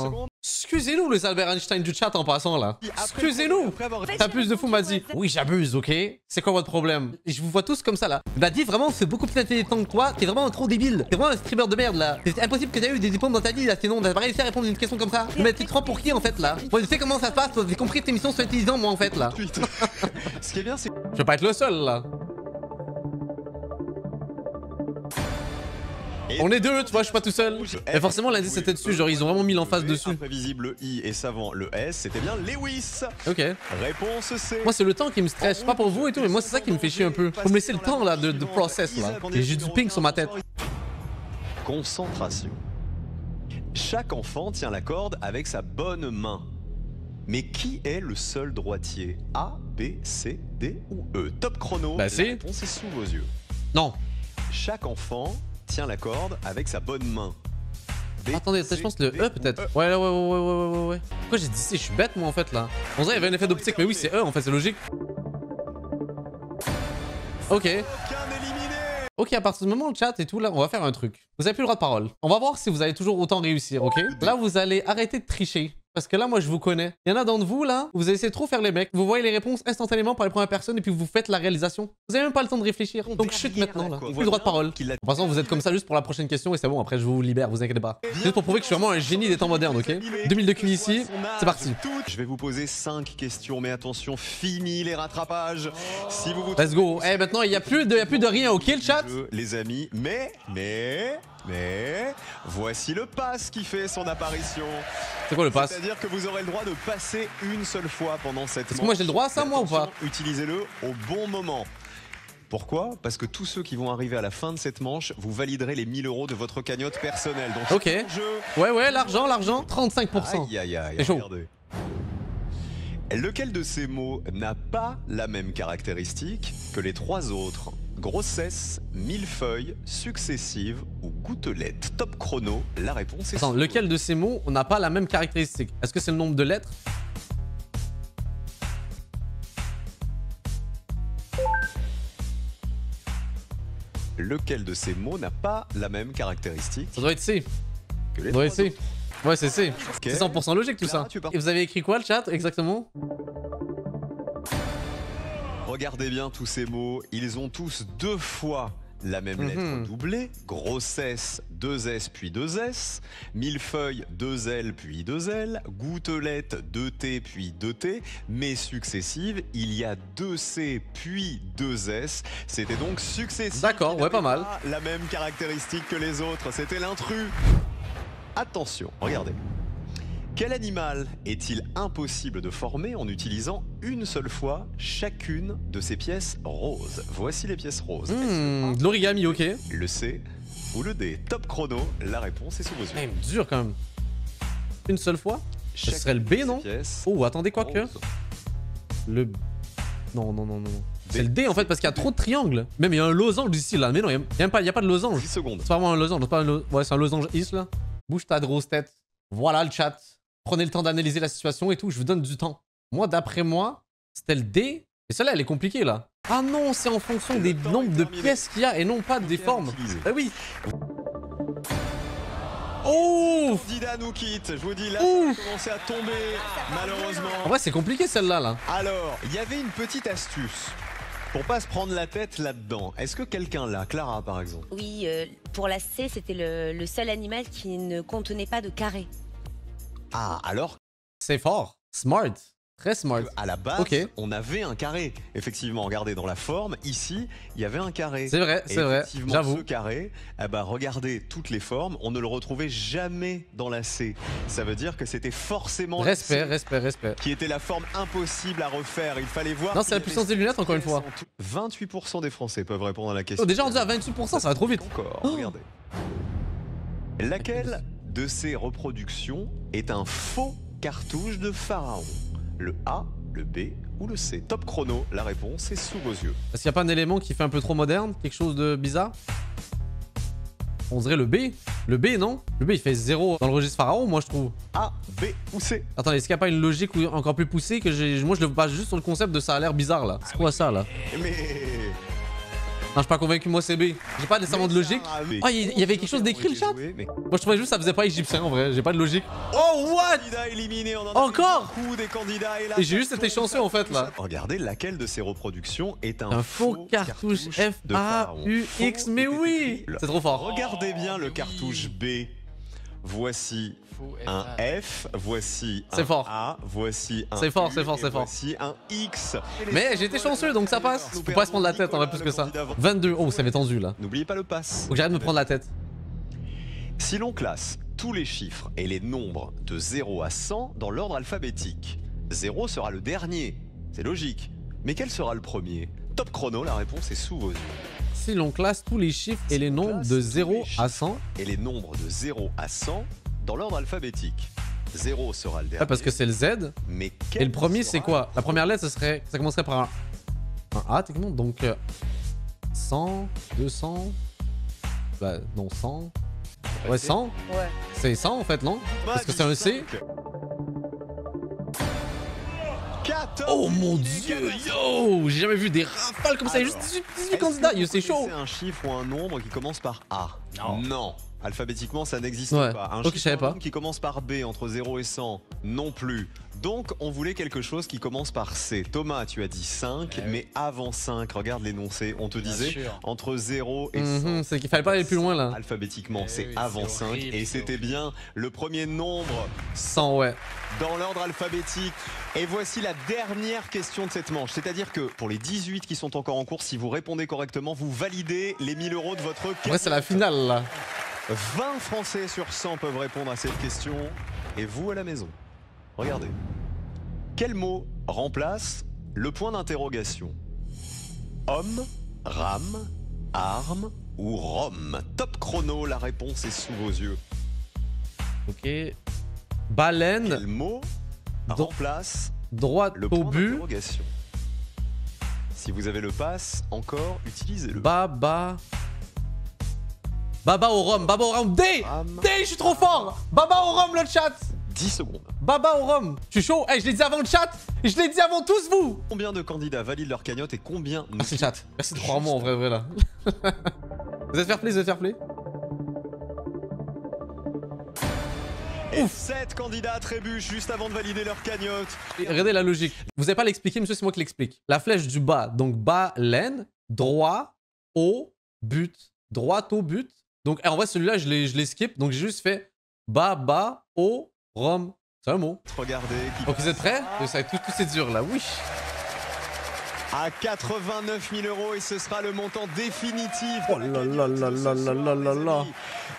Excusez-nous les Albert Einstein du chat en passant là. Excusez-nous. T'as plus de fou m'a dit. Oui j'abuse, ok. C'est quoi votre problème? Et je vous vois tous comme ça là. Il m'a dit vraiment c'est beaucoup plus intelligent que toi. T'es vraiment trop débile. T'es vraiment un streamer de merde là. C'est impossible que t'aies eu des diplômes dans ta vie là. Sinon t'as pas réussi à répondre à une question comme ça. Mais tu te prends pour qui en fait là? Moi je sais comment ça se passe. J'ai compris que tes missions sont intelligentes moi en fait là. Ce qui est bien c'est... Je vais pas être le seul là. On est deux, tu vois, je suis pas tout seul. Et forcément, l'indice était dessus, genre ils ont vraiment mis l'emphase dessus. Imprévisible le I et savant le S, c'était bien Lewis. Ok. Réponse C. Moi, c'est le temps qui me stresse, je sais pas pour vous et tout, mais moi, c'est ça qui me fait chier un peu. Faut me laisser le temps là de process là. Et j'ai du ping sur ma tête. Concentration. Chaque enfant tient la corde avec sa bonne main. Mais qui est le seul droitier? A, B, C, D ou E? Top chrono. Bah, la c'est. réponse est sous vos yeux. Non. Chaque enfant tient la corde avec sa bonne main. B, attendez, C, je pense le D, E peut-être. Ouais. Pourquoi j'ai dit C? Je suis bête moi en fait là. On dirait qu'il y avait un effet d'optique, mais oui, c'est E en fait, c'est logique. Ok. Ok, à partir du moment où le chat et tout, là, on va faire un truc. Vous avez plus le droit de parole. On va voir si vous allez toujours autant réussir, ok? Là, vous allez arrêter de tricher. Parce que là, moi, je vous connais. Il y en a d'entre vous, là, vous essayez de trop faire les mecs. Vous voyez les réponses instantanément par les premières personnes et puis vous faites la réalisation. Vous avez même pas le temps de réfléchir. Donc, chute maintenant, là. Plus le droit de parole. De toute façon, vous êtes comme ça juste pour la prochaine question et c'est bon. Après, je vous libère, vous inquiétez pas. Juste pour prouver que je suis vraiment un génie des temps modernes, ok? 2000 de QI ici, c'est parti. Je vais vous poser 5 questions, mais attention, fini les rattrapages. Si vous Let's go. Eh, maintenant, il y a plus de rien, ok, le chat? Les amis, mais, voici le pass qui fait son apparition. C'est quoi le pass? C'est-à-dire que vous aurez le droit de passer une seule fois pendant cette manche. Est-ce que moi j'ai le droit à ça, moi, ou pas? Utilisez-le au bon moment. Pourquoi? Parce que tous ceux qui vont arriver à la fin de cette manche, vous validerez les 1000 € de votre cagnotte personnelle. Donc, ok. Ouais, l'argent, 35%. Aïe, C'est chaud. regardez. Lequel de ces mots n'a pas la même caractéristique que les 3 autres? Grossesse, millefeuille, successive ou gouttelette? Top chrono, la réponse est... Attends, lequel de ces mots n'a pas la même caractéristique? Est-ce que c'est le nombre de lettres? Lequel de ces mots n'a pas la même caractéristique Ça doit être C. que les Ça doit être 3 C. autres? Ouais, c'est C. Ok. C'est 100% logique tout Clara, ça. tu pars. Et vous avez écrit quoi le chat exactement? Regardez bien tous ces mots, ils ont tous 2 fois la même lettre doublée. Grossesse, 2 S puis 2 S. Millefeuille, 2 L puis 2 L. Gouttelette, 2 T puis 2 T. Mais successive, il y a 2 C puis 2 S. C'était donc successif. D'accord, ouais, pas mal. La même caractéristique que les autres, c'était l'intrus. Attention, regardez. Quel animal est-il impossible de former en utilisant une seule fois chacune de ses pièces roses? Voici les pièces roses. De l'origami, ok. Le C ou le D? Top chrono, la réponse est sous vos yeux. Même dur quand même. Une seule fois? Ce serait le B, non? Oh, attendez, quoi que. Le... Non. C'est le D en fait parce qu'il y a trop de triangles. Même il y a un losange ici là. Mais non, il n'y a pas de losange. 10 secondes. C'est pas vraiment un losange. Ouais, c'est un losange is là. Bouge ta grosse tête. Voilà le chat. Prenez le temps d'analyser la situation et tout. Je vous donne du temps. Moi, d'après moi, c'était le D. Et celle-là, elle est compliquée là. Ah non, c'est en fonction des nombres de pièces qu'il y a et non pas des formes. Ah oui. Oh! Candidat nous quitte. Je vous dis là, ça va commencer à tomber malheureusement. En vrai, c'est compliqué celle-là là. Alors, il y avait une petite astuce. Pour pas se prendre la tête là-dedans, est-ce que quelqu'un l'a? Clara, par exemple. Oui, pour la C, c'était le seul animal qui ne contenait pas de carré. Ah, alors C'est fort. Smart. Très smart. à la base, Ok. on avait un carré. Effectivement, regardez dans la forme, ici, il y avait un carré. C'est vrai, Et c'est vrai. effectivement, J'avoue. ce carré, eh ben, regardez toutes les formes, on ne le retrouvait jamais dans la C. Ça veut dire que c'était forcément la Respect, C respect. qui était la forme impossible à refaire. Il fallait voir. Non, c'est la puissance des lunettes encore une fois. 28% des Français peuvent répondre à la question. Oh, déjà on dit à 28%, ça va trop vite. Encore, regardez. Laquelle de ces reproductions est un faux cartouche de Pharaon? Le A, le B ou le C? Top chrono, la réponse est sous vos yeux. Est-ce qu'il n'y a pas un élément qui fait un peu trop moderne? Quelque chose de bizarre? On dirait le B. Le B, non? Le B, il fait 0 dans le registre Pharaon, moi, je trouve. A, B ou C? Attendez, est-ce qu'il n'y a pas une logique encore plus poussée que moi, je le passe juste sur le concept de ça a l'air bizarre, là. C'est quoi ça, là? Mais... Non, je suis pas convaincu, moi, c'est B. J'ai pas nécessairement de logique. Oh, il y avait quelque chose d'écrit, le chat? Moi, je trouvais juste que ça faisait pas égyptien, en vrai. J'ai pas de logique. Oh, what? Candidat éliminé, on en a Encore? beaucoup des candidats. Et j'ai juste été chanceux, en fait, là. Regardez, laquelle de ces reproductions est Un faux cartouche de Pharaon? F-A-U-X, mais oui! C'est trop fort. Regardez bien le cartouche B. Voici un F, voici un C'est fort. A, voici un C'est fort, U c'est fort, et c'est fort. voici un X. Mais j'ai été chanceux, donc ça passe. Faut pas se prendre la tête, en vrai, plus que ça. 22. Oh, ça m'est tendu, là. N'oubliez pas le pass. Faut que j'arrête de me prendre la tête. Si l'on classe tous les chiffres et les nombres de 0 à 100 dans l'ordre alphabétique, 0 sera le dernier. C'est logique. Mais quel sera le premier? Top chrono, la réponse est sous vos yeux. Si l'on classe tous les chiffres et les nombres de 0 à 100. Et les nombres de 0 à 100 dans l'ordre alphabétique. 0 sera le dernier. Ouais, parce que c'est le Z. Mais Et le premier, c'est quoi? La première lettre, ça commencerait par un A, techniquement. Donc 100, 200. Bah, non, 100. Ouais, 100. Ouais. C'est 100 en fait, non? Parce que c'est un C. 14. Oh mon dieu, yo! J'ai jamais vu des rafales comme ça. Il y a juste 18 candidats. Yo, c'est chaud. C'est un chiffre ou un nombre qui commence par A. Non. Alphabétiquement, ça n'existe Ouais. pas. Un Ok, je savais chiffre pas. qui commence par B entre 0 et 100, non plus. Donc, on voulait quelque chose qui commence par C. Thomas, tu as dit 5, mais avant 5, regarde l'énoncé. On te disait entre 0 et 100. C'est qu'il fallait pas aller plus loin là. Alphabétiquement, c'est avant 5. Et c'était bien le premier nombre 100, ouais. dans l'ordre alphabétique. Et voici la dernière question de cette manche. C'est-à-dire que pour les 18 qui sont encore en cours, si vous répondez correctement, vous validez les 1000 € de votre En vrai, c'est la finale là. 20 Français sur 100 peuvent répondre à cette question. Et vous à la maison, regardez. Quel mot remplace le point d'interrogation? Homme, Rame, arme ou Rome? Top chrono, la réponse est sous vos yeux. Ok. Baleine. Quel mot remplace Droit le au point but. d'interrogation? Si vous avez le pass, encore, utilisez-le. Baba. Baba au rhum. Baba au rhum. D. Rame, D, je suis trop fort. Baba au rhum, le chat. 10 secondes. Baba au rhum. Je suis chaud. Hey, je l'ai dit avant le chat. Et je l'ai dit avant tous vous. Combien de candidats valident leur cagnotte et combien ne Merci le chat. Merci de croire en moi en vrai là. Vous êtes fair play, vous êtes fair play. Et 7 candidats trébuchent juste avant de valider leur cagnotte. Et regardez la logique. Vous n'avez pas l'expliqué, monsieur, c'est moi qui l'explique. La flèche du bas, donc bas, laine, droit, au, but. Droit au but. Donc en vrai, celui-là, je l'ai skip. Donc j'ai juste fait bas, bas, au, rhum. C'est un mot. Regardez. Donc vous êtes prêts? Ça va être tout c'est dur là, oui. À 89 000 € et ce sera le montant définitif. Oh là là là là là là là là.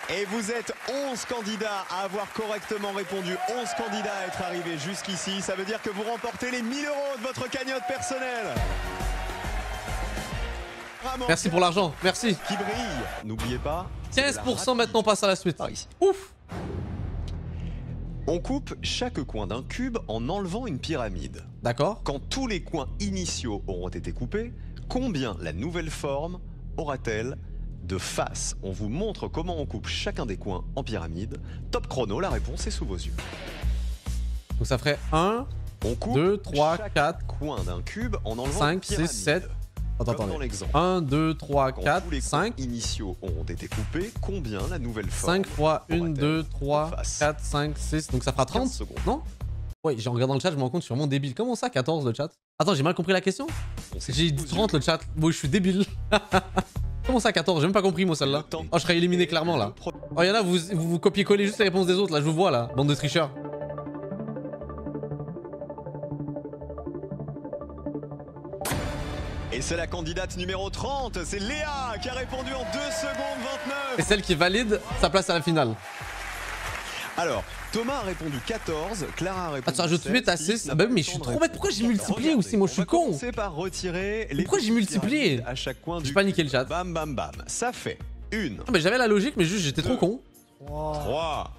Et vous êtes 11 candidats à avoir correctement répondu, 11 candidats à être arrivés jusqu'ici. Ça veut dire que vous remportez les 1 000 € de votre cagnotte personnelle. Vraiment, Merci pour l'argent, merci. qui brille. N'oubliez pas. c'est de la 15% maintenant passe à la suite. Par ici. Ouf. On coupe chaque coin d'un cube en enlevant une pyramide. D'accord. Quand tous les coins initiaux auront été coupés, combien la nouvelle forme aura-t-elle de faces? On vous montre comment on coupe chacun des coins en pyramide. Top chrono, la réponse est sous vos yeux. Donc ça ferait 1, On coupe 2, 3, chaque 4, coin d'un cube en enlevant 5, une pyramide. 6, 7. Comme dans Attendez. l'exemple. 1, 2, 3, Quand 4, tous les 5. coins initiaux auront été coupés, combien la nouvelle forme 5 fois 1, aura-t-elle 2, de 3, faces? 4, 5, 6. Donc ça fera 30, 15 secondes. non? Ouais, j'ai regardé dans le chat, je me rends compte, je suis vraiment débile. Comment ça, 14 le chat? Attends, j'ai mal compris la question? On sait J'ai sous dit vos 30 yeux. le chat. Oui, je suis débile. Comment ça, 14? J'ai même pas compris moi celle-là. Le temps. Oh, je serais éliminé clairement là. Oh, y'en a, vous copiez-collez juste les réponses des autres là, je vous vois là, bande de tricheurs. Et c'est la candidate numéro 30, c'est Léa qui a répondu en 2 secondes 29. Et celle qui valide sa place à la finale. Alors, Thomas a répondu 14, Clara a répondu Attends, je 7, rajoute 8 à Philippe 6. n'a Bah pas oui, mais eu je le suis temps trop de bête. Pourquoi j'ai multiplié Regardez, aussi? Moi, je suis con. On va commencer par retirer les Pourquoi j'ai petites multiplié? pyramides à chaque coin J'ai du paniqué le chat. Bam bam bam. Ça fait 1, Ah, mais j'avais la logique, mais juste j'étais trop con. 3,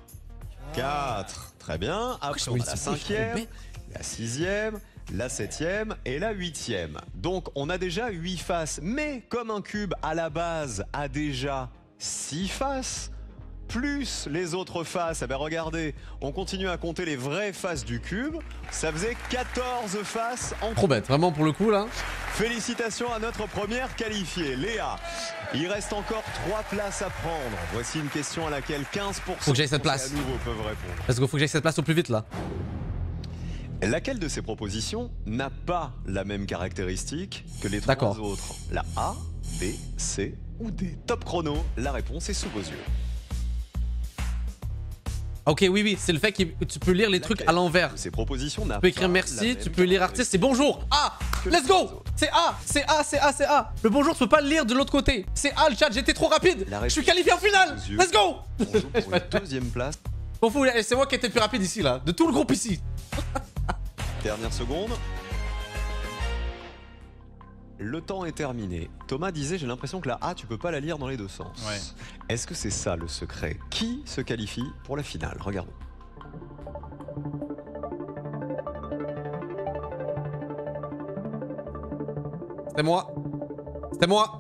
4. Très bien. Après, j'ai on a la multiplié, je suis trop 5e, bête. la 6e, la 7e et la 8e. Donc, on a déjà 8 faces. Mais comme un cube à la base a déjà 6 faces, plus les autres faces, eh ben regardez, on continue à compter les vraies faces du cube. Ça faisait 14 faces en Trop bête, vraiment pour le coup là. Félicitations à notre première qualifiée, Léa. Il reste encore 3 places à prendre. Voici une question à laquelle 15% Faut que j'aille cette place. à nouveau peuvent répondre. Parce qu'il faut que j'aille cette place au plus vite là. Laquelle de ces propositions n'a pas la même caractéristique que les 3 D'accord. autres? La A, B, C ou D? Top chrono, la réponse est sous vos yeux. Ok, oui, oui, c'est le fait que tu peux lire les trucs à l'envers. Ces propositions n'a Tu peux écrire pas la merci, même tu peux lire artiste, c'est bonjour. Ah, que les let's go. autres. C'est A, c'est A, c'est A, c'est A. Le bonjour, tu peux pas le lire de l'autre côté. C'est A le chat, j'étais trop rapide. La Je suis réponse qualifié en finale. aux yeux. Let's go. On joue pour une deuxième place. M'en fous, c'est moi qui étais le plus rapide ici là, de tout le groupe ici. Dernière seconde. Le temps est terminé. Thomas disait, j'ai l'impression que la A, tu peux pas la lire dans les deux sens. Ouais. Est-ce que c'est ça le secret? Qui se qualifie pour la finale? Regardons. C'était moi. C'était moi.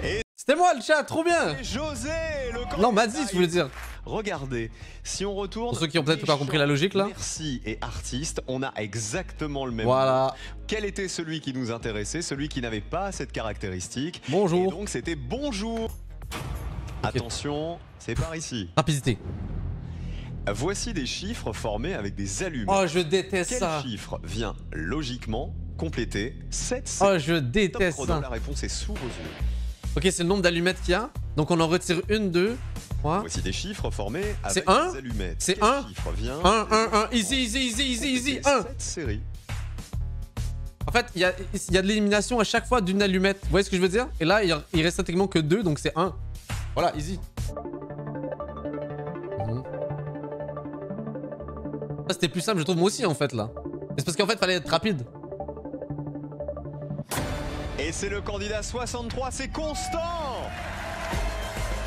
Et- C'était moi le chat, trop bien. C'est José, le candidat. Non, Mazis, je voulais dire. Regardez, si on retourne... Pour ceux qui ont peut-être pas compris la logique, là. Merci et artiste, on a exactement le même. Voilà. Quel était celui qui nous intéressait? Celui qui n'avait pas cette caractéristique. Bonjour. Et donc c'était bonjour. Attention, c'est par ici. Rapidité. Voici des chiffres formés avec des allumettes. Oh, je déteste Quel ça. chiffre vient logiquement compléter cette Oh, je Top déteste chrono, ça. la réponse est sous vos yeux. Ok, c'est le nombre d'allumettes qu'il y a. Donc on en retire une, deux, trois. Voici des chiffres formés avec C'est un? des allumettes. C'est Quel un? chiffre vient 1. Easy, easy, easy, easy, easy. 1. Cette série. En fait, il y a de l'élimination à chaque fois d'une allumette. Vous voyez ce que je veux dire? Et là, il reste pratiquement que 2, donc c'est 1. Voilà, easy. Ça, c'était plus simple, je trouve, moi aussi, en fait, là. C'est parce qu'en fait, fallait être rapide. Et c'est le candidat 63, c'est Constant.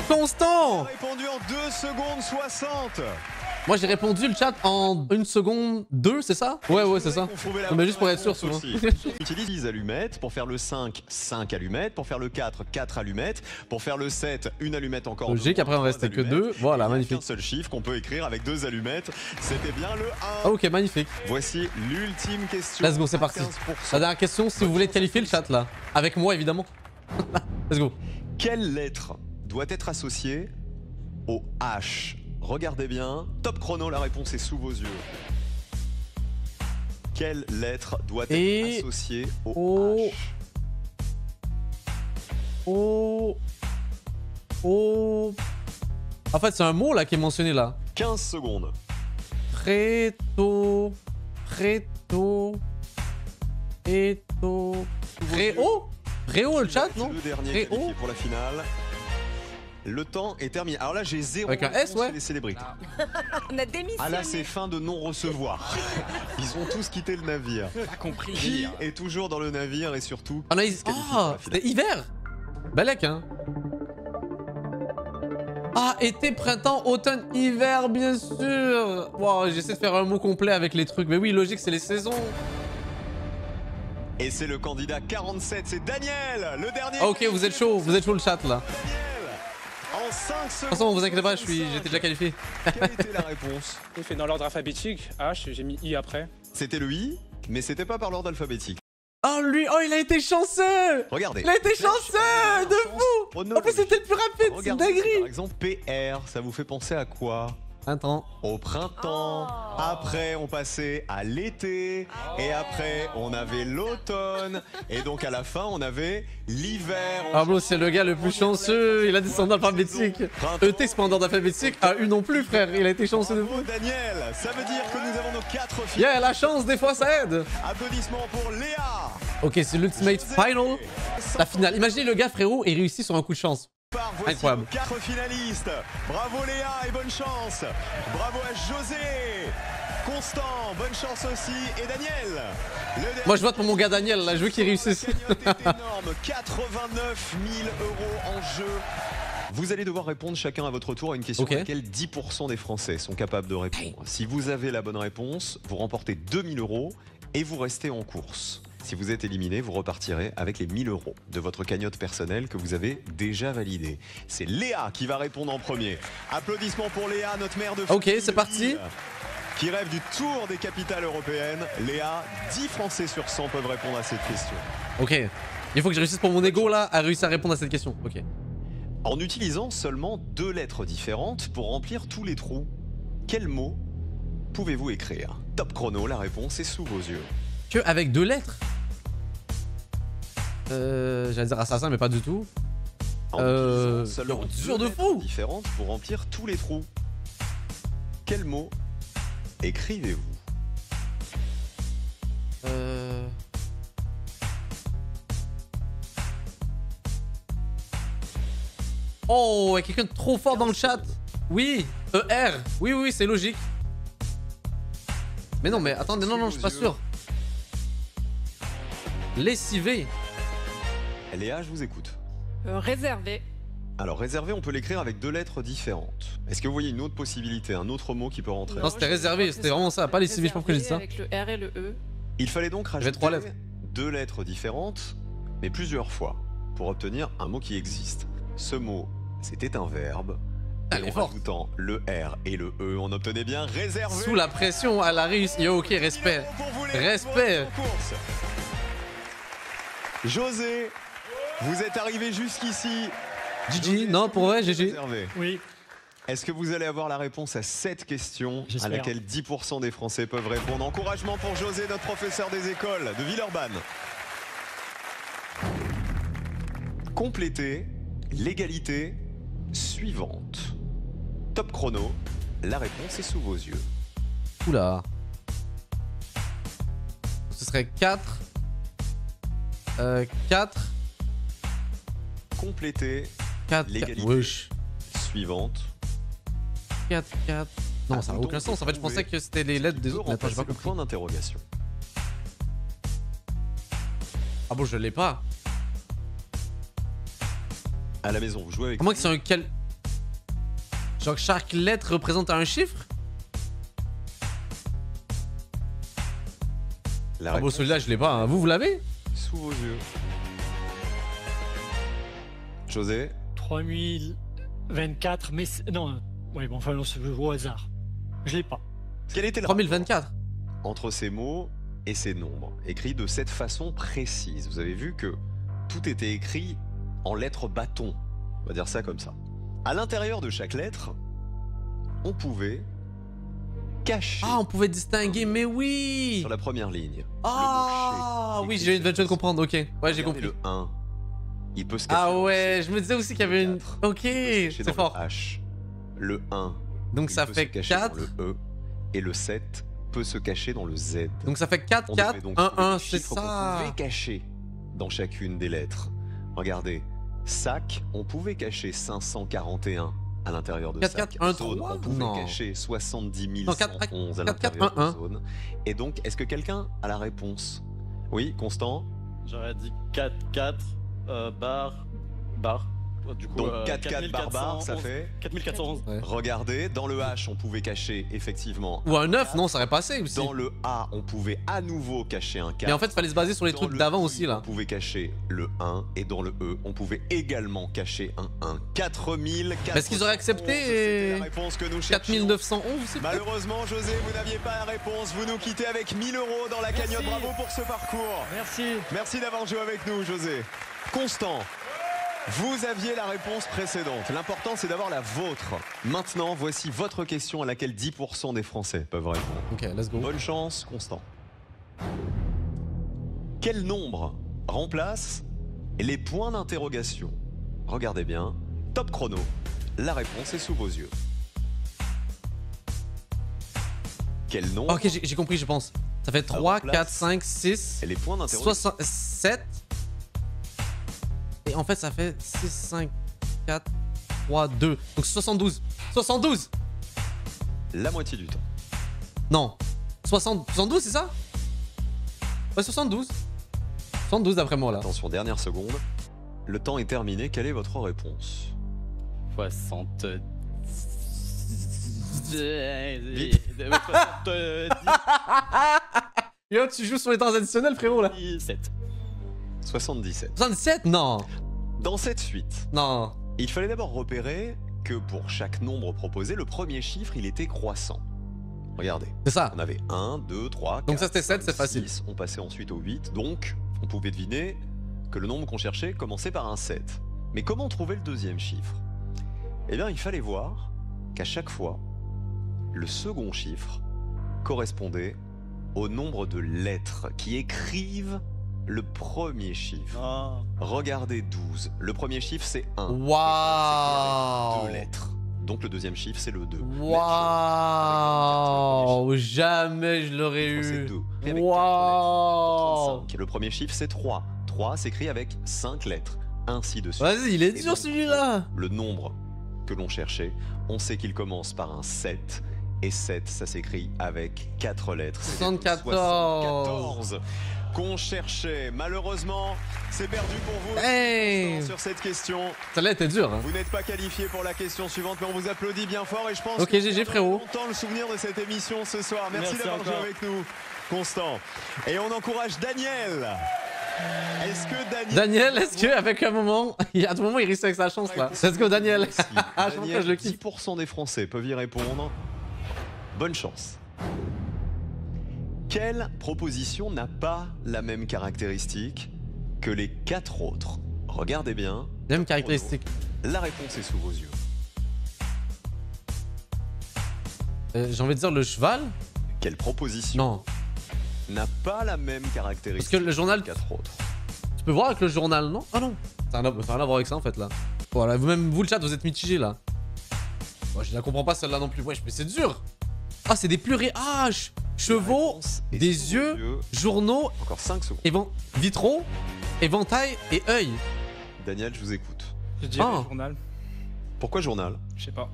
Constant. Répondu en 2 secondes 60. Moi j'ai répondu le chat en 1 seconde 2, c'est ça? Ouais, c'est ça. Non, mais juste pour être sûr souvent. On utilise 10 allumettes. Pour faire le 5, 5 allumettes. Pour faire le 4, 4 allumettes. Pour faire le 7, une allumette encore. Logique, après on restait que 2. Voilà, magnifique. Un seul chiffre qu'on peut écrire avec 2 allumettes. C'était bien le 1. Ah, ok, magnifique. Voici l'ultime question. Let's go, c'est parti. La dernière question, si vous voulez qualifier le chat là. Avec moi évidemment. Let's go. Quelle lettre doit être associée au H? Regardez bien, top chrono, la réponse est sous vos yeux. Quelle lettre doit être associée au H? En fait, c'est un mot là qui est mentionné là. 15 secondes. Préto. Réo, le chat, non? Le dernier qualifié pour la finale. Le temps est terminé. Alors là, j'ai 0 avec un S, ouais. les célébrités. On a démissionné. Ah là, c'est fin de non-recevoir. Ils ont tous quitté le navire. Pas compris. Qui est toujours dans le navire et surtout... c'était hiver. Balek, hein. Ah, été, printemps, automne, hiver, bien sûr. Wow, j'essaie de faire un mot complet avec les trucs. Mais oui, logique, c'est les saisons. Et c'est le candidat 47, c'est Daniel, le dernier. Ah, ok, vous êtes chaud le chat là. En 5 secondes. De toute façon, vous inquiétez pas, j'étais déjà qualifié. Quelle était la réponse? J'ai fait dans l'ordre alphabétique, H, j'ai mis I après. C'était le I, mais c'était pas par l'ordre alphabétique. Oh lui, oh il a été chanceux. Regardez. Il a été chanceux, de fou. En plus c'était le plus rapide, c'est dinguerie. Par exemple, PR, ça vous fait penser à quoi? Printemps. Au printemps. Après, on passait à l'été. Et après, on avait l'automne. Et donc, à la fin, on avait l'hiver. Pablo, c'est le gars le plus chanceux. Il a des standards alphabétiques. ET, c'est pas un ordre alphabétique. AU non plus, frère. Il a été chanceux de fou. Daniel, ça veut dire que nous avons nos 4 filles. Yeah, la chance, des fois, ça aide. Applaudissements pour Léa. Ok, c'est l'Ultimate Final. La finale. Imaginez le gars, frérot, il réussit sur un coup de chance. Voici incroyable. 4 finalistes. Bravo Léa et bonne chance. Bravo à José, Constant, bonne chance aussi, et Daniel. Moi je vote pour mon gars Daniel là, je veux qu'il réussisse. Énorme, 89 000 € en jeu. Vous allez devoir répondre chacun à votre tour à une question à laquelle 10% des Français sont capables de répondre. Si vous avez la bonne réponse, vous remportez 2000 € et vous restez en course. Si vous êtes éliminé, vous repartirez avec les 1000 € de votre cagnotte personnelle que vous avez déjà validée. C'est Léa qui va répondre en premier. Applaudissements pour Léa, notre mère de famille. Ok, c'est parti. Qui rêve du tour des capitales européennes. Léa, 10 Français sur 100 peuvent répondre à cette question. Ok, il faut que je réussisse pour mon ego là à réussir à répondre à cette question. Ok. En utilisant seulement 2 lettres différentes pour remplir tous les trous, quel mot pouvez-vous écrire? Top chrono, la réponse est sous vos yeux. Que avec 2 lettres? J'allais dire assassin, mais pas du tout. Seulement dur de fou. Différentes pour remplir tous les trous. Quel mot écrivez-vous? Oh, il y a quelqu'un de trop fort dans le chat. Oui, ER. Oui, c'est logique. Mais non, mais attendez, non, je suis pas sûr. Lessivé. Léa, je vous écoute. Réservé. Alors, réservé, on peut l'écrire avec 2 lettres différentes. Est-ce que vous voyez une autre possibilité, un autre mot qui peut rentrer? Non, c'était réservé, c'était vraiment ça, pas lessivé, je sais pas pourquoi j'ai dit ça. Avec le R et le E. Il fallait donc rajouter 3 lettres. 2 lettres différentes, mais plusieurs fois, pour obtenir un mot qui existe. Ce mot, c'était un verbe. Et en rajoutant le R et le E, on obtenait bien réservé. Sous la pression, à la réussite. Yo, ok, respect. Respect. José, vous êtes arrivé jusqu'ici. GG, non, pour vrai, GG. Oui. Est-ce que vous allez avoir la réponse à cette question à laquelle 10% des Français peuvent répondre? Encouragement pour José, notre professeur des écoles de Villeurbanne. Complétez l'égalité suivante. Top chrono, la réponse est sous vos yeux. Oula. Ce serait 4. 4. Complétez 4. l'égalité suivante. 4. Non, ça n'a aucun sens. En fait, je pensais que c'était les lettres des autres. Mais attends, j'ai pas compris. Point d'interrogation. Ah bon, je l'ai pas. À la maison, vous jouez avec... Comment que c'est un quel... Genre que chaque lettre représente un chiffre? La Ah bon, réponse celui-là, je l'ai pas. Hein. Vous l'avez? sous vos yeux. José? 3024, mais... Non, ouais, bon, enfin, non, je joue au hasard. Je l'ai pas. Quel était le 3024. entre ces mots et ces nombres, écrits de cette façon précise? Vous avez vu que tout était écrit en lettres bâton. On va dire ça comme ça. À l'intérieur de chaque lettre, on pouvait cacher... Ah, on pouvait distinguer, mais oui! Sur la première ligne. Ah, oui, je viens de comprendre, ok. Ouais, j'ai compris. Le 1, il peut se cacher. Ah dans le ouais, C. je me disais aussi qu'il y avait une... Ok, c'est fort. Le H. Le 1. Donc ça fait 4. Le E. Et le 7 peut se cacher dans le Z. Donc ça fait 4, 4, 1, 1, c'est ça. On pouvait cacher dans chacune des lettres. Regardez, sac, on pouvait cacher 541 à l'intérieur de 4, sac. 4, 1, Zone, 3, on pouvait non. cacher 70 Non, 4, 111 à 4, 4, l'intérieur 1, 1. de zone. Et donc, est-ce que quelqu'un a la réponse? Oui, Constant? J'aurais dit 4, 4, bar. Du coup, Donc 4, 4 barbares, ça 4411. fait 4411. Ouais. Regardez, dans le H, on pouvait cacher effectivement. Ou un 9, non, ça aurait passé aussi. Dans le A, on pouvait à nouveau cacher un 4. Mais en fait, il fallait se baser sur les Dans trucs le d'avant I, aussi, là. On pouvait cacher le 1 et dans le E, on pouvait également cacher un 1. 4411. Est-ce qu'ils auraient accepté C'était la réponse que nous cherchions. 4911, c'est peut-être. Malheureusement, José, vous n'aviez pas la réponse. Vous nous quittez avec 1000 € dans la cagnotte. Merci. Bravo pour ce parcours. Merci. Merci d'avoir joué avec nous, José. Constant, vous aviez la réponse précédente. L'important, c'est d'avoir la vôtre. Maintenant, voici votre question à laquelle 10% des Français peuvent répondre. Ok, let's go. Bonne chance, Constant. Quel nombre remplace les points d'interrogation? Regardez bien. Top chrono. La réponse est sous vos yeux. Quel nombre Ok, j'ai compris, je pense. Ça fait 3, remplace 4, 5, 6, et les points d'interrogation? 7. Et en fait, ça fait 6, 5, 4, 3, 2. Donc 72. 72! La moitié du temps. Non. 72, c'est ça? Ouais, 72. 72 d'après moi, là. Attention, dernière seconde. Le temps est terminé. Quelle est votre réponse? 70. Yo, tu joues sur les temps additionnels, frérot, là. 77. 77? Non. Dans cette suite, Non. il fallait d'abord repérer que pour chaque nombre proposé, le premier chiffre, il était croissant. Regardez. C'est ça. On avait 1, 2, 3, 4, Donc ça, c'était 7, 5, c'est facile. 6. On passait ensuite au 8. Donc, on pouvait deviner que le nombre qu'on cherchait commençait par un 7. Mais comment trouver le deuxième chiffre? Eh bien, il fallait voir qu'à chaque fois, le second chiffre correspondait au nombre de lettres qui écrivent le premier chiffre. Ah. Regardez 12. Le premier chiffre, c'est 1. Waouh. 2 lettres. Donc le deuxième chiffre, c'est le 2. Waouh. Jamais je l'aurais eu. Waouh. Le premier chiffre, c'est 3. 3 s'écrit avec 5 lettres. Ainsi de suite. Vas-y, il est Et dur donc, celui-là. Le nombre que l'on cherchait, on sait qu'il commence par un 7. Et 7, ça s'écrit avec 4 lettres. C'était 74 qu'on cherchait. Malheureusement, c'est perdu pour vous. Hey. Sur cette question. Celle-là était dure. Hein. Vous n'êtes pas qualifié pour la question suivante, mais on vous applaudit bien fort et je pense Ok, que GG, vous frérot. aurez longtemps le souvenir de cette émission ce soir. Merci d'avoir joué encore. avec nous, Constant. Et on encourage Daniel. Est-ce que Daniel, est-ce qu'avec un moment, à tout moment, il risque avec sa chance là? Let's go, Daniel. Ah, je Daniel, je le kiffe. 10% des Français peuvent y répondre. Bonne chance. Quelle proposition n'a pas la même caractéristique que les 4 autres? Regardez bien. Même caractéristique. La réponse est sous vos yeux. J'ai envie de dire le cheval. Quelle proposition Non. n'a pas la même caractéristique Parce que le journal. que les 4 autres? Tu peux voir avec le journal, non? Ah non. Ça n'a rien à voir avec ça en fait là. Voilà, vous-même, vous le chat, vous êtes mitigé là. Moi, je la comprends pas celle-là non plus. Wesh, mais c'est dur. Ah, c'est des plurés. Ah, chevaux, réponse est des sous yeux, vos yeux. journaux, Encore 5 secondes. vitraux, éventail et œil. Daniel, je vous écoute. Je dirais Ah. journal. Pourquoi journal? Je sais pas.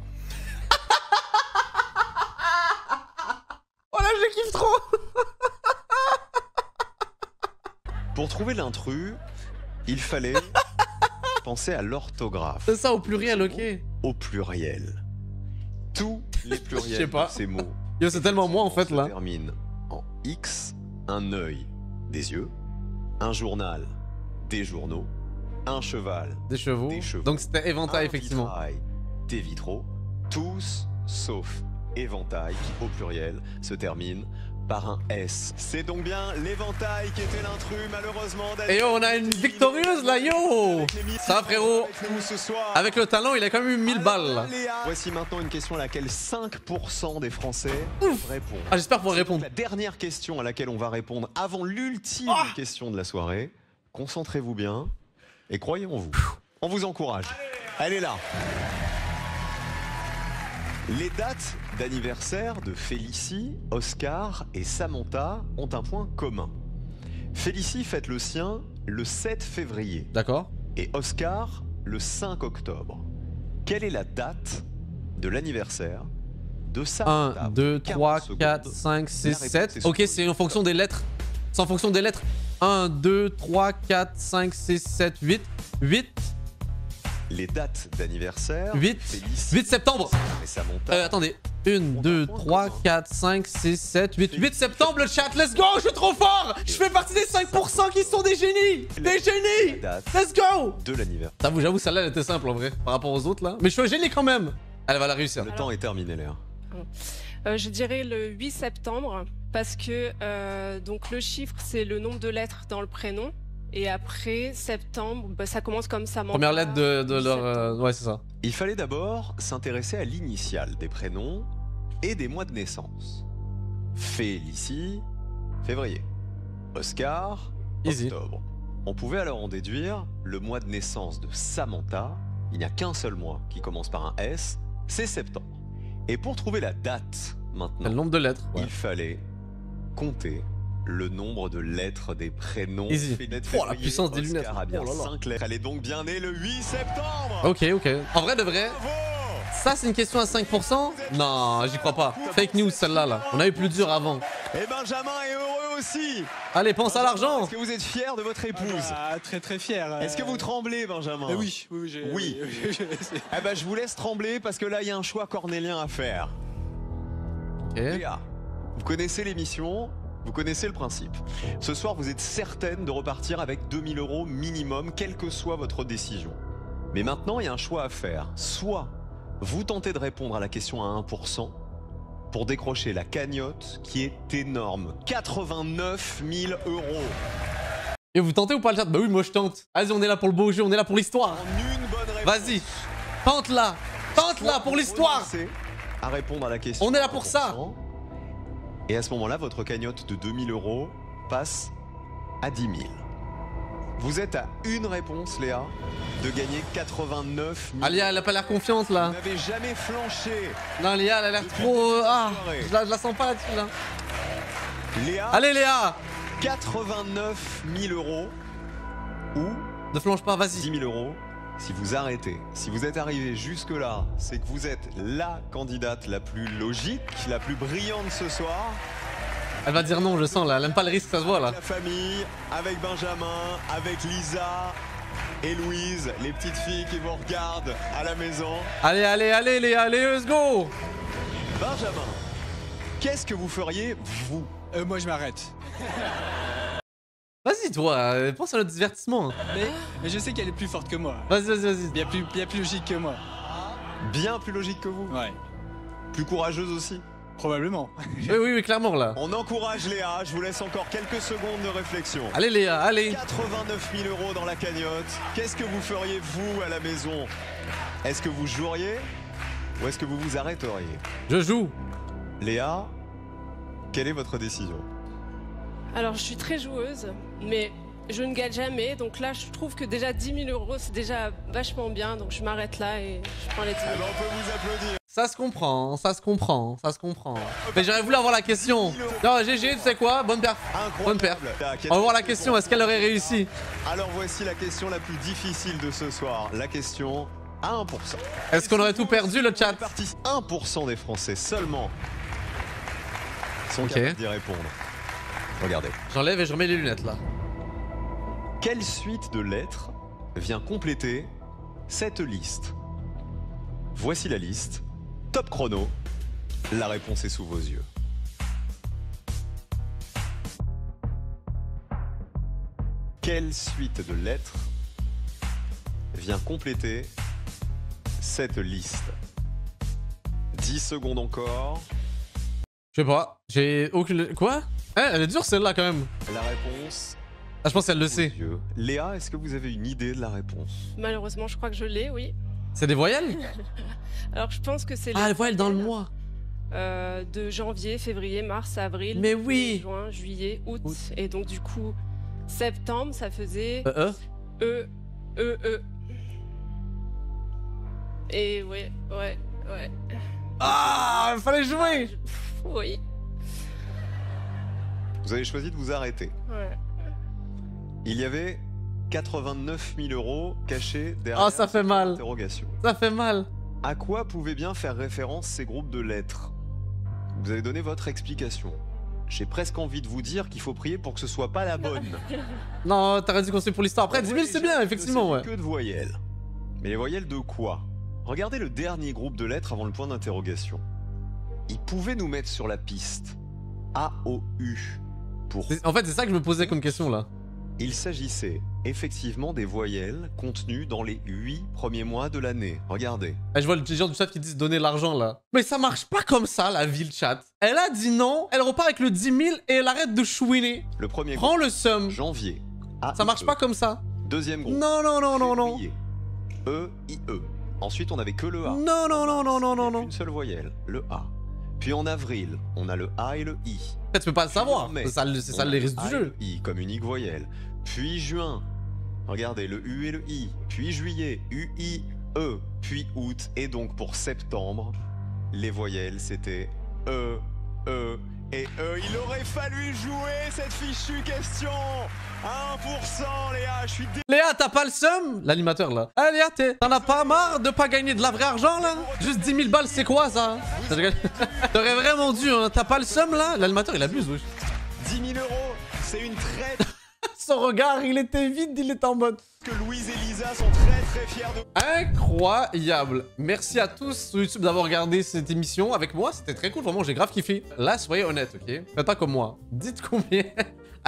Oh là, je kiffe trop. Pour trouver l'intrus, il fallait Pensez à l'orthographe. C'est ça, au pluriel, ok. Au pluriel. Tous les Je pluriels sais pas. de ces mots. Yo, c'est tellement moi en fait là. Se termine en X, un œil, des yeux, un journal, des journaux, un cheval, Des chevaux. Donc c'était éventail, un effectivement. vitrail, des vitraux. Tous, sauf éventail, qui au pluriel se termine par un S. C'est donc bien l'éventail qui était l'intrus, malheureusement. Et yo, on a une victorieuse là, yo. Ça va, frérot. Avec nous ce soir. Avec le talent, il a quand même eu 1000 balles là. Voici maintenant une question à laquelle 5% des Français répondent. Ah, j'espère pouvoir répondre. La dernière question à laquelle on va répondre avant l'ultime question de la soirée. Concentrez-vous bien et croyez en vous. On vous encourage. Elle est là. Les dates d'anniversaire de Félicie, Oscar et Samantha ont un point commun. Félicie fête le sien le 7 février. D'accord. Et Oscar le 5 octobre. Quelle est la date de l'anniversaire de Samantha? 1, 2, 3, 4, 5, 6, 7. Ok, c'est en fonction des lettres. C'est en fonction des lettres. 1, 2, 3, 4, 5, 6, 7, 8. 8. Les dates d'anniversaire. 8. 8 septembre. Et Samantha. Attendez. 1, 2, 3, 4, 5, 6, 7, 8. 8 septembre, le chat. Let's go, je suis trop fort. Je fais partie des 5% qui sont des génies. Des génies. Let's go. De l'anniversaire. J'avoue, celle-là, elle était simple en vrai. Par rapport aux autres là. Mais je suis un génie quand même. Elle va la réussir. Le temps est terminé, Léa. Je dirais le 8 septembre parce que donc le chiffre c'est le nombre de lettres dans le prénom et après septembre bah, ça commence comme ça. Première lettre de leur... ouais c'est ça. Il fallait d'abord s'intéresser à l'initiale des prénoms et des mois de naissance. Félicie, février. Oscar, Easy. octobre. On pouvait alors en déduire le mois de naissance de Samantha. Il n'y a qu'un seul mois qui commence par un S, c'est septembre. Et pour trouver la date maintenant, le nombre de lettres, il fallait compter le nombre de lettres des prénoms. Easy. Oh la puissance des lunettes. Oscar a bien Oh là là. 5 lettres. Elle est donc bien née le 8 septembre. Ok, ok. En vrai de vrai, ça c'est une question à 5%? Non, j'y crois pas. Fake news celle-là là. On a eu plus dur avant. Et Benjamin est heureux aussi. Allez, pense à l'argent. Est-ce que vous êtes fier de votre épouse? Très très fier. Est-ce que vous tremblez, Benjamin? Oui. Oui. Eh ben, je vous laisse trembler parce que là, il y a un choix cornélien à faire. Ok. Léa, vous connaissez l'émission, vous connaissez le principe. Ce soir, vous êtes certaine de repartir avec 2000 € minimum, quelle que soit votre décision. Mais maintenant, il y a un choix à faire. Soit vous tentez de répondre à la question à 1% pour décrocher la cagnotte qui est énorme. 89 000 €. Et vous tentez ou pas le chat? Bah oui, moi je tente. Vas-y, on est là pour le beau jeu, on est là pour l'histoire. En une bonne réponse. Vas-y, tente-la. Tente-la pour l'histoire. À répondre à la question. On est là pour ça. Et à ce moment-là, votre cagnotte de 2000 € passe à 10 000. Vous êtes à une réponse, Léa, de gagner 89 000. Ah, Léa, elle a pas l'air confiante là. Vous n'avez jamais flanché. Non, Léa, elle a l'air trop... Ah, je la sens pas là-dessus là. Léa. Allez, Léa. 89 000 € ou... Ne flanche pas, vas-y. 10 000 € si vous arrêtez. Si vous êtes arrivé jusque-là, c'est que vous êtes la candidate la plus logique, la plus brillante ce soir. Elle va dire non, je sens là. Elle aime pas le risque, ça se voit là. La famille, avec Benjamin, avec Lisa et Louise, les petites filles qui vous regardent à la maison. Allez, allez, allez, Léa, allez, let's go. Benjamin, qu'est-ce que vous feriez, vous? Moi je m'arrête. Vas-y, toi, pense à notre divertissement. Mais je sais qu'elle est plus forte que moi. Vas-y, vas-y, vas-y. Bien plus logique que moi. Bien plus logique que vous? Ouais. Plus courageuse aussi? Probablement. Oui, clairement là. On encourage Léa, je vous laisse encore quelques secondes de réflexion. Allez Léa, allez. 89 000 € dans la cagnotte. Qu'est-ce que vous feriez vous à la maison? Est-ce que vous joueriez ou est-ce que vous vous arrêteriez? Je joue. Léa, quelle est votre décision? Alors je suis très joueuse, mais je ne gagne jamais. Donc là, je trouve que déjà 10 000 € c'est déjà vachement bien. Donc je m'arrête là et je prends les 10 000. Alors on peut vous applaudir. Ça se comprend, ça se comprend, ça se comprend. Mais j'aurais voulu avoir la question. Non, GG, tu sais quoi? Bonne perf. Bonne perf. On va voir la question, est-ce qu'elle aurait réussi? Alors voici la question la plus difficile de ce soir. La question à 1%. Est-ce qu'on aurait tout perdu le chat? 1% des Français seulement sont capables d'y répondre. Regardez. J'enlève et je remets les lunettes là. Quelle suite de lettres vient compléter cette liste? Voici la liste. Top chrono. La réponse est sous vos yeux. Quelle suite de lettres vient compléter cette liste? 10 secondes encore. Je sais pas. J'ai aucune... Quoi? Elle est dure celle-là quand même. La réponse... Ah, je pense qu'elle le sait. Léa, est-ce que vous avez une idée de la réponse? Malheureusement, je crois que je l'ai, oui. C'est des voyelles? Alors, je pense que c'est les voyelles dans le mois. De janvier, février, mars, avril, mais oui, juin, juillet, août. Et donc, du coup, septembre, ça faisait... Et ouais. Ah, il fallait jouer. Oui. Vous avez choisi de vous arrêter. Ouais. Il y avait 89 000 € cachés derrière. Ah, ça fait mal. Interrogation. Ça fait mal. À quoi pouvaient bien faire référence ces groupes de lettres? Vous avez donné votre explication. J'ai presque envie de vous dire qu'il faut prier pour que ce soit pas la bonne. Non, t'aurais dû construire pour l'histoire. Après, 10 000, c'est bien, effectivement, ouais. Que de voyelles. Mais les voyelles de quoi? Regardez le dernier groupe de lettres avant le point d'interrogation. Ils pouvaient nous mettre sur la piste. A-O-U. En fait, c'est ça que je me posais comme question, là. Il s'agissait effectivement des voyelles contenues dans les 8 premiers mois de l'année. Regardez. Je vois les gens du chat qui disent donner l'argent, là. Mais ça marche pas comme ça, la vie, le chat. Elle a dit non, elle repart avec le 10 000 et elle arrête de chouiner. Le premier Prends groupe, le somme. Janvier. Ça marche pas comme ça. Deuxième groupe. Non. E-I-E. Ensuite, on avait que le A. Non. Une seule voyelle, le A. Puis en avril, on a le A et le I. En fait, tu peux pas le savoir. C'est ça les risques du jeu. I comme unique voyelle. Puis juin, regardez le U et le I. Puis juillet, U-I-E. Puis août. Et donc pour septembre, les voyelles c'était E, E et E. Il aurait fallu jouer cette fichue question. 1%, Léa, je suis Léa, t'as pas le seum? L'animateur là. Ah Léa, t'en as pas marre de pas gagner de la vraie argent là? Juste 10 000 balles, c'est quoi ça? T'aurais vraiment dû, hein. T'as pas le seum là? L'animateur il abuse, wesh. 10 000 €, c'est une traite. Son regard, il était vide, il était en mode. Que Louise et Lisa sont très fiers de... Incroyable. Merci à tous sur YouTube d'avoir regardé cette émission avec moi. C'était très cool, vraiment, j'ai grave kiffé. Là, soyez honnête, ok? Faites pas comme moi. Dites combien...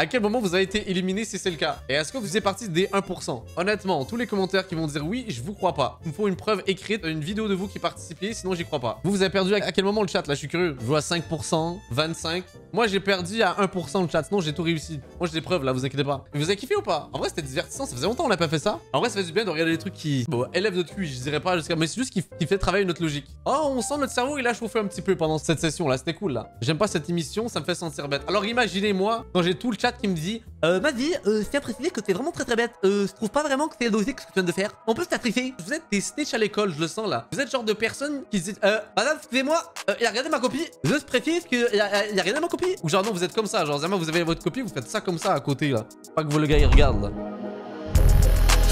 À quel moment vous avez été éliminé si c'est le cas? Et est-ce que vous faisiez partie des 1%? Honnêtement, tous les commentaires qui vont dire oui, je vous crois pas. Il me faut une preuve écrite, une vidéo de vous qui participiez, sinon j'y crois pas. Vous avez perdu à quel moment le chat là? Je suis curieux. Je vois à 5%, 25%. Moi j'ai perdu à 1% le chat, sinon j'ai tout réussi. Moi j'ai des preuves là, vous inquiétez pas. Vous avez kiffé ou pas? En vrai c'était divertissant, ça faisait longtemps qu'on n'a pas fait ça. En vrai ça fait du bien de regarder des trucs qui... Bon, élèvent notre QI, je dirais pas jusqu'à... Mais c'est juste qui fait travailler notre logique. Oh, on sent notre cerveau, il a chauffé un petit peu pendant cette session là, c'était cool là. J'aime pas cette émission, ça me fait sentir bête. Alors imaginez-moi, quand j'ai tout le chat qui me dit... Vas-y, je tiens à préciser que t'es vraiment très bête. Je trouve pas vraiment que c'est logique ce que tu viens de faire. On peut se tricher. Vous êtes des snitch à l'école, je le sens là. Vous êtes genre de personnes qui se disent madame, excusez-moi, il a regardé ma copie. Juste précise qu'il a regardé ma copie. Ou genre non, vous êtes comme ça. Genre vraiment, vous avez votre copie, vous faites ça comme ça à côté là. Pas que vous le gars il regarde là.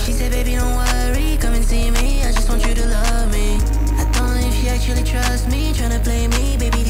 She said, baby, don't worry, come and see me. I just want you to love me. I don't know if you actually trust me, trying to play me, baby.